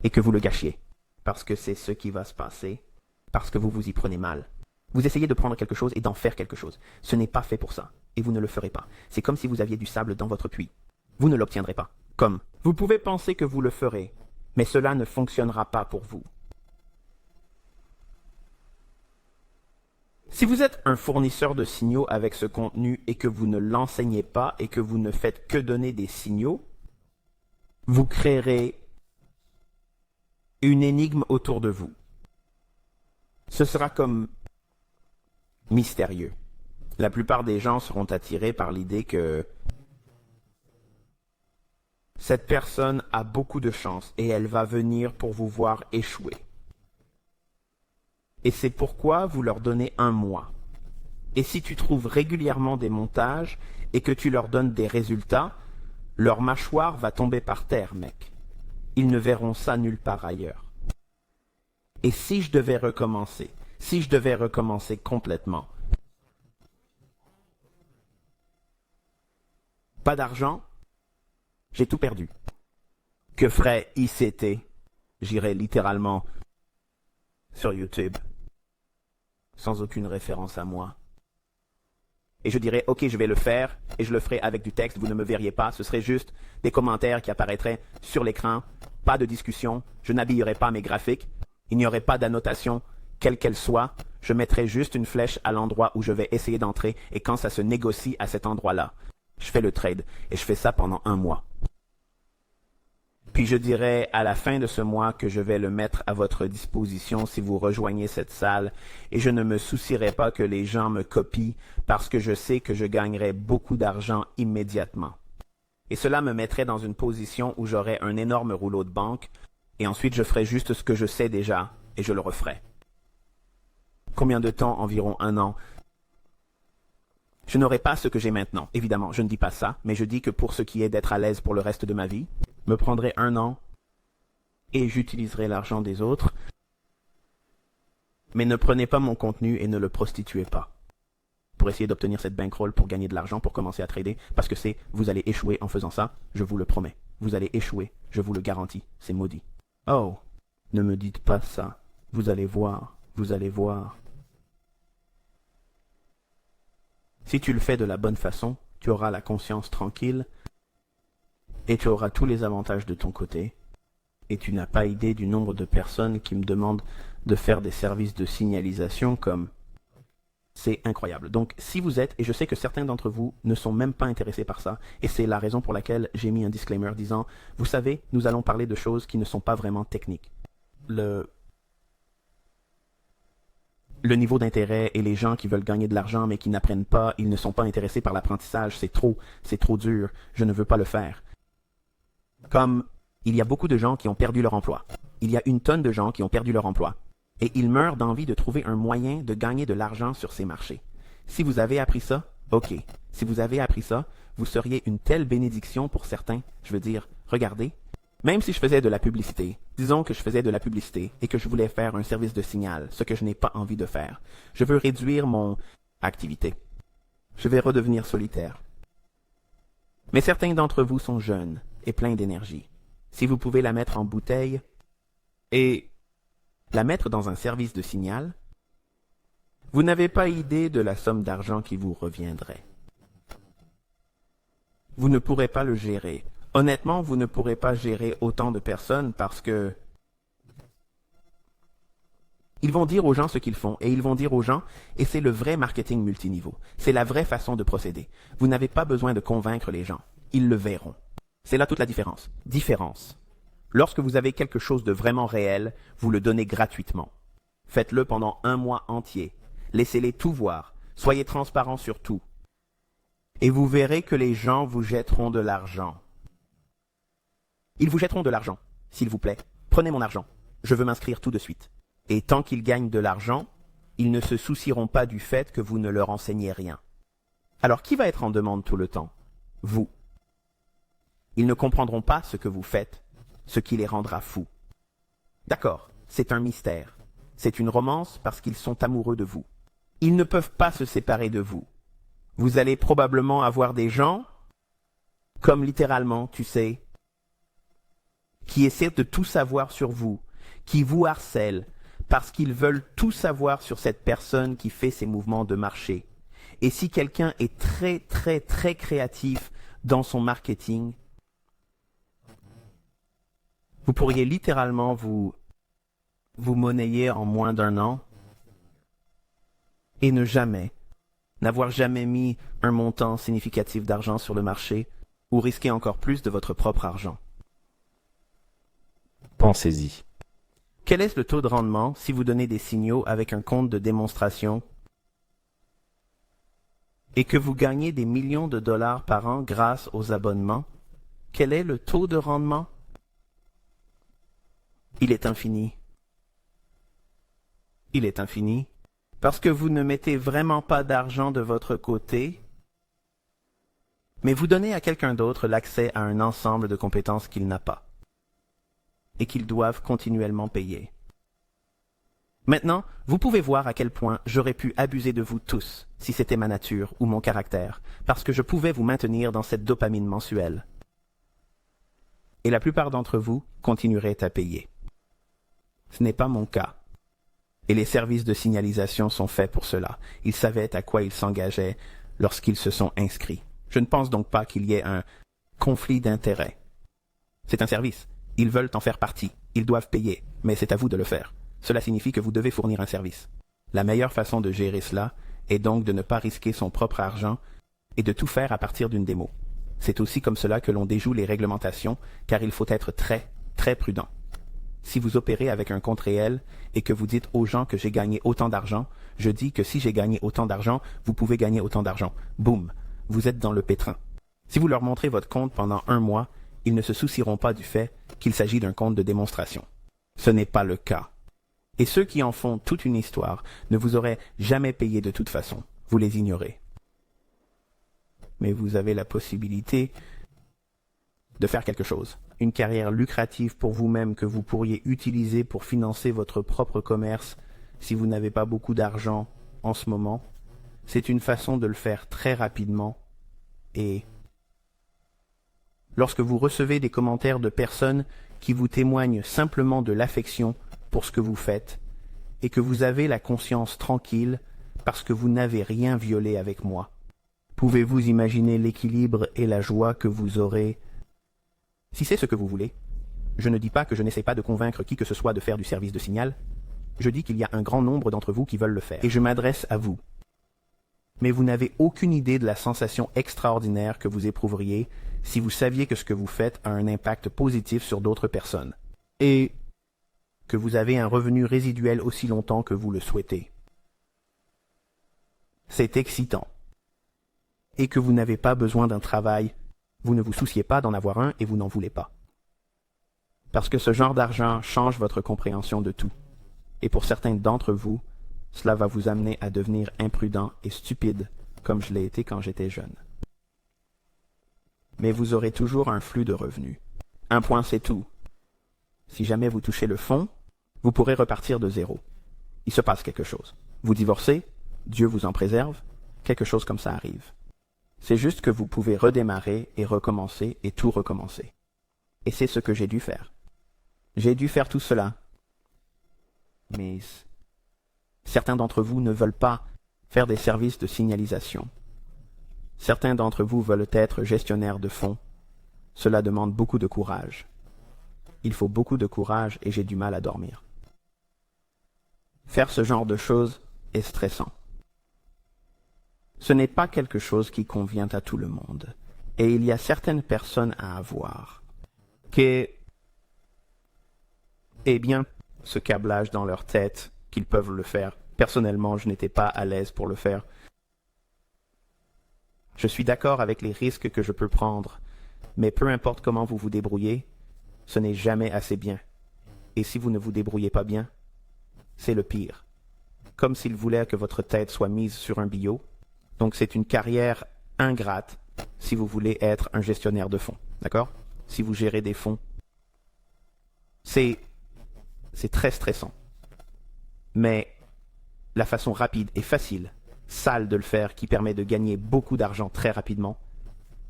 et que vous le gâchiez. Parce que c'est ce qui va se passer, parce que vous vous y prenez mal. Vous essayez de prendre quelque chose et d'en faire quelque chose. Ce n'est pas fait pour ça, et vous ne le ferez pas. C'est comme si vous aviez du sable dans votre puits. Vous ne l'obtiendrez pas. Comme, vous pouvez penser que vous le ferez, mais cela ne fonctionnera pas pour vous. Si vous êtes un fournisseur de signaux avec ce contenu et que vous ne l'enseignez pas et que vous ne faites que donner des signaux, vous créerez une énigme autour de vous. Ce sera comme mystérieux. La plupart des gens seront attirés par l'idée que cette personne a beaucoup de chance et elle va venir pour vous voir échouer. Et c'est pourquoi vous leur donnez un mois. Et si tu trouves régulièrement des montages et que tu leur donnes des résultats, leur mâchoire va tomber par terre, mec. Ils ne verront ça nulle part ailleurs. Et si je devais recommencer complètement, pas d'argent, j'ai tout perdu. Que ferait ICT? J'irais littéralement sur YouTube, sans aucune référence à moi. Et je dirais, ok, je vais le faire, et je le ferai avec du texte, vous ne me verriez pas, ce serait juste des commentaires qui apparaîtraient sur l'écran, pas de discussion, je n'habillerai pas mes graphiques, il n'y aurait pas d'annotation, quelle qu'elle soit, je mettrai juste une flèche à l'endroit où je vais essayer d'entrer, et quand ça se négocie à cet endroit-là, je fais le trade, et je fais ça pendant un mois. Puis je dirai à la fin de ce mois que je vais le mettre à votre disposition si vous rejoignez cette salle, et je ne me soucierai pas que les gens me copient parce que je sais que je gagnerai beaucoup d'argent immédiatement. Et cela me mettrait dans une position où j'aurais un énorme rouleau de banque, et ensuite je ferai juste ce que je sais déjà, et je le referai. Combien de temps? Environ 1 an. Je n'aurai pas ce que j'ai maintenant. Évidemment, je ne dis pas ça, mais je dis que pour ce qui est d'être à l'aise pour le reste de ma vie, me prendrai 1 an et j'utiliserai l'argent des autres. Mais ne prenez pas mon contenu et ne le prostituez pas pour essayer d'obtenir cette bankroll pour gagner de l'argent, pour commencer à trader, parce que vous allez échouer en faisant ça, je vous le promets. Vous allez échouer, je vous le garantis, c'est maudit. Oh, ne me dites pas ça. Vous allez voir, vous allez voir. Si tu le fais de la bonne façon, tu auras la conscience tranquille et tu auras tous les avantages de ton côté. Et tu n'as pas idée du nombre de personnes qui me demandent de faire des services de signalisation comme... C'est incroyable. Donc, si vous êtes, et je sais que certains d'entre vous ne sont même pas intéressés par ça, et c'est la raison pour laquelle j'ai mis un disclaimer disant, vous savez, nous allons parler de choses qui ne sont pas vraiment techniques. Le niveau d'intérêt et les gens qui veulent gagner de l'argent mais qui n'apprennent pas, ils ne sont pas intéressés par l'apprentissage, c'est trop dur, je ne veux pas le faire. Comme il y a beaucoup de gens qui ont perdu leur emploi. Il y a 1 tonne de gens qui ont perdu leur emploi. Et ils meurent d'envie de trouver un moyen de gagner de l'argent sur ces marchés. Si vous avez appris ça, ok. Si vous avez appris ça, vous seriez une telle bénédiction pour certains. Je veux dire, regardez, même si je faisais de la publicité, disons que je faisais de la publicité et que je voulais faire un service de signal, ce que je n'ai pas envie de faire. Je veux réduire mon activité. Je vais redevenir solitaire. Mais certains d'entre vous sont jeunes et pleins d'énergie. Si vous pouvez la mettre en bouteille et la mettre dans un service de signal, vous n'avez pas idée de la somme d'argent qui vous reviendrait. Vous ne pourrez pas le gérer. Honnêtement, vous ne pourrez pas gérer autant de personnes parce que ils vont dire aux gens ce qu'ils font et ils vont dire aux gens, et c'est le vrai marketing multiniveau. C'est la vraie façon de procéder. Vous n'avez pas besoin de convaincre les gens. Ils le verront. C'est là toute la différence. Différence. Lorsque vous avez quelque chose de vraiment réel, vous le donnez gratuitement. Faites-le pendant 1 mois entier. Laissez-les tout voir. Soyez transparent sur tout. Et vous verrez que les gens vous jetteront de l'argent. Ils vous jetteront de l'argent. S'il vous plaît, prenez mon argent. Je veux m'inscrire tout de suite. Et tant qu'ils gagnent de l'argent, ils ne se soucieront pas du fait que vous ne leur enseignez rien. Alors qui va être en demande tout le temps? Vous. Ils ne comprendront pas ce que vous faites, ce qui les rendra fous. D'accord, c'est un mystère. C'est une romance parce qu'ils sont amoureux de vous. Ils ne peuvent pas se séparer de vous. Vous allez probablement avoir des gens, comme littéralement, tu sais, qui essaient de tout savoir sur vous, qui vous harcèlent, parce qu'ils veulent tout savoir sur cette personne qui fait ces mouvements de marché. Et si quelqu'un est très, très, très créatif dans son marketing, vous pourriez littéralement vous monnayer en moins d'1 an et n'avoir jamais mis un montant significatif d'argent sur le marché ou risquer encore plus de votre propre argent. Pensez-y. Quel est le taux de rendement si vous donnez des signaux avec un compte de démonstration et que vous gagnez des millions de dollars par an grâce aux abonnements? Quel est le taux de rendement? Il est infini. Il est infini parce que vous ne mettez vraiment pas d'argent de votre côté, mais vous donnez à quelqu'un d'autre l'accès à un ensemble de compétences qu'il n'a pas et qu'ils doivent continuellement payer. Maintenant, vous pouvez voir à quel point j'aurais pu abuser de vous tous si c'était ma nature ou mon caractère, parce que je pouvais vous maintenir dans cette dopamine mensuelle. Et la plupart d'entre vous continueraient à payer. Ce n'est pas mon cas. Et les services de signalisation sont faits pour cela. Ils savaient à quoi ils s'engageaient lorsqu'ils se sont inscrits. Je ne pense donc pas qu'il y ait un conflit d'intérêts. C'est un service. Ils veulent en faire partie. Ils doivent payer, mais c'est à vous de le faire. Cela signifie que vous devez fournir un service. La meilleure façon de gérer cela est donc de ne pas risquer son propre argent et de tout faire à partir d'une démo. C'est aussi comme cela que l'on déjoue les réglementations, car il faut être très, très prudent. Si vous opérez avec un compte réel et que vous dites aux gens que j'ai gagné autant d'argent, je dis que si j'ai gagné autant d'argent, vous pouvez gagner autant d'argent. Boum, vous êtes dans le pétrin. Si vous leur montrez votre compte pendant 1 mois, ils ne se soucieront pas du fait qu'il s'agit d'un compte de démonstration. Ce n'est pas le cas. Et ceux qui en font toute une histoire ne vous auraient jamais payé de toute façon. Vous les ignorez. Mais vous avez la possibilité de faire quelque chose. Une carrière lucrative pour vous-même que vous pourriez utiliser pour financer votre propre commerce si vous n'avez pas beaucoup d'argent en ce moment. C'est une façon de le faire très rapidement. Et lorsque vous recevez des commentaires de personnes qui vous témoignent simplement de l'affection pour ce que vous faites, et que vous avez la conscience tranquille parce que vous n'avez rien violé avec moi. Pouvez-vous imaginer l'équilibre et la joie que vous aurez si c'est ce que vous voulez? Je ne dis pas que je n'essaie pas de convaincre qui que ce soit de faire du service de signal. Je dis qu'il y a un grand nombre d'entre vous qui veulent le faire, et je m'adresse à vous. Mais vous n'avez aucune idée de la sensation extraordinaire que vous éprouveriez si vous saviez que ce que vous faites a un impact positif sur d'autres personnes. Et que vous avez un revenu résiduel aussi longtemps que vous le souhaitez. C'est excitant. Et que vous n'avez pas besoin d'un travail, vous ne vous souciez pas d'en avoir un et vous n'en voulez pas. Parce que ce genre d'argent change votre compréhension de tout. Et pour certains d'entre vous, cela va vous amener à devenir imprudent et stupide, comme je l'ai été quand j'étais jeune. Mais vous aurez toujours un flux de revenus. Un point, c'est tout. Si jamais vous touchez le fond, vous pourrez repartir de zéro. Il se passe quelque chose. Vous divorcez, Dieu vous en préserve, quelque chose comme ça arrive. C'est juste que vous pouvez redémarrer et recommencer et tout recommencer. Et c'est ce que j'ai dû faire. J'ai dû faire tout cela. Mais certains d'entre vous ne veulent pas faire des services de signalisation. Certains d'entre vous veulent être gestionnaires de fonds. Cela demande beaucoup de courage. Il faut beaucoup de courage et j'ai du mal à dormir. Faire ce genre de choses est stressant. Ce n'est pas quelque chose qui convient à tout le monde. Et il y a certaines personnes à avoir qui bien ce câblage dans leur tête qu'ils peuvent le faire. Personnellement, je n'étais pas à l'aise pour le faire. Je suis d'accord avec les risques que je peux prendre, mais peu importe comment vous vous débrouillez, ce n'est jamais assez bien. Et si vous ne vous débrouillez pas bien, c'est le pire. Comme s'il voulait que votre tête soit mise sur un billot. Donc c'est une carrière ingrate si vous voulez être un gestionnaire de fonds. D'accord? Si vous gérez des fonds. C'est très stressant. Mais la façon rapide et facile, sale de le faire, qui permet de gagner beaucoup d'argent très rapidement,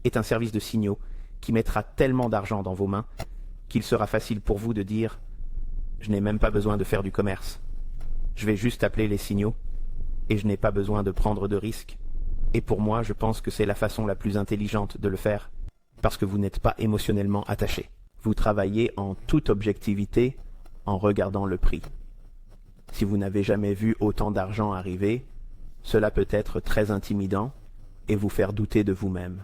est un service de signaux qui mettra tellement d'argent dans vos mains qu'il sera facile pour vous de dire « Je n'ai même pas besoin de faire du commerce. Je vais juste appeler les signaux et je n'ai pas besoin de prendre de risques. » Et pour moi, je pense que c'est la façon la plus intelligente de le faire parce que vous n'êtes pas émotionnellement attaché. Vous travaillez en toute objectivité en regardant le prix. Si vous n'avez jamais vu autant d'argent arriver, cela peut être très intimidant et vous faire douter de vous-même.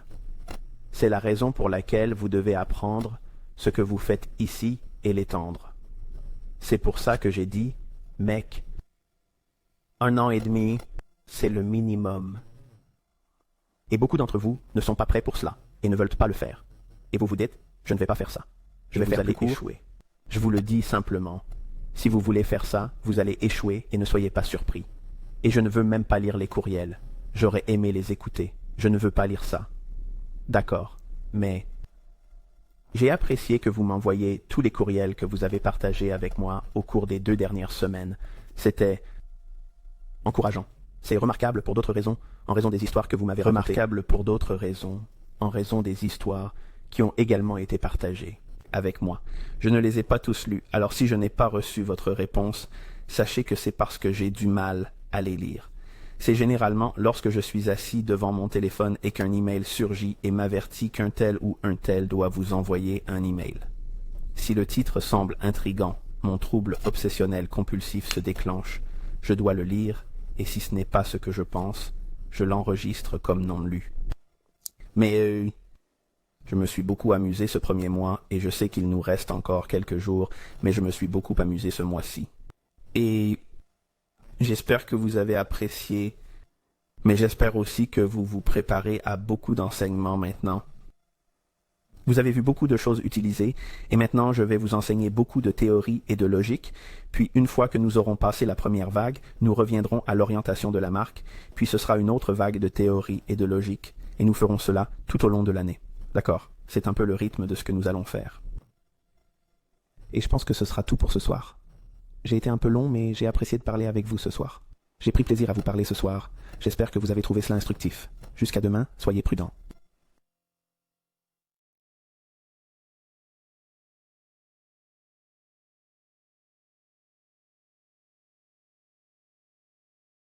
C'est la raison pour laquelle vous devez apprendre ce que vous faites ici et l'étendre. C'est pour ça que j'ai dit, mec, 1 an et demi, c'est le minimum. Et beaucoup d'entre vous ne sont pas prêts pour cela et ne veulent pas le faire. Et vous vous dites, je ne vais pas faire ça. Je vais Vous faire allez des cours. échouer. Je vous le dis simplement. Si vous voulez faire ça, vous allez échouer et ne soyez pas surpris. Et je ne veux même pas lire les courriels. J'aurais aimé les écouter. Je ne veux pas lire ça. D'accord, mais j'ai apprécié que vous m'envoyiez tous les courriels que vous avez partagés avec moi au cours des 2 dernières semaines. C'était Encourageant. C'est remarquable pour d'autres raisons, en raison des histoires que vous m'avez racontées. remarquable pour d'autres raisons, en raison des histoires qui ont également été partagées avec moi. Je ne les ai pas tous lus, alors si je n'ai pas reçu votre réponse, sachez que c'est parce que j'ai du mal à les lire. C'est généralement lorsque je suis assis devant mon téléphone et qu'un email surgit et m'avertit qu'un tel ou un tel doit vous envoyer un email. Si le titre semble intrigant, mon trouble obsessionnel compulsif se déclenche, je dois le lire, et si ce n'est pas ce que je pense, je l'enregistre comme non lu. Mais je me suis beaucoup amusé ce premier mois, et je sais qu'il nous reste encore quelques jours, mais je me suis beaucoup amusé ce mois-ci. Et j'espère que vous avez apprécié, mais j'espère aussi que vous vous préparez à beaucoup d'enseignements maintenant. Vous avez vu beaucoup de choses utilisées, et maintenant je vais vous enseigner beaucoup de théorie et de logique, puis une fois que nous aurons passé la première vague, nous reviendrons à l'orientation de la marque, puis ce sera une autre vague de théorie et de logique, et nous ferons cela tout au long de l'année. D'accord, c'est un peu le rythme de ce que nous allons faire. Et je pense que ce sera tout pour ce soir. J'ai été un peu long, mais j'ai apprécié de parler avec vous ce soir. J'ai pris plaisir à vous parler ce soir. J'espère que vous avez trouvé cela instructif. Jusqu'à demain, soyez prudents.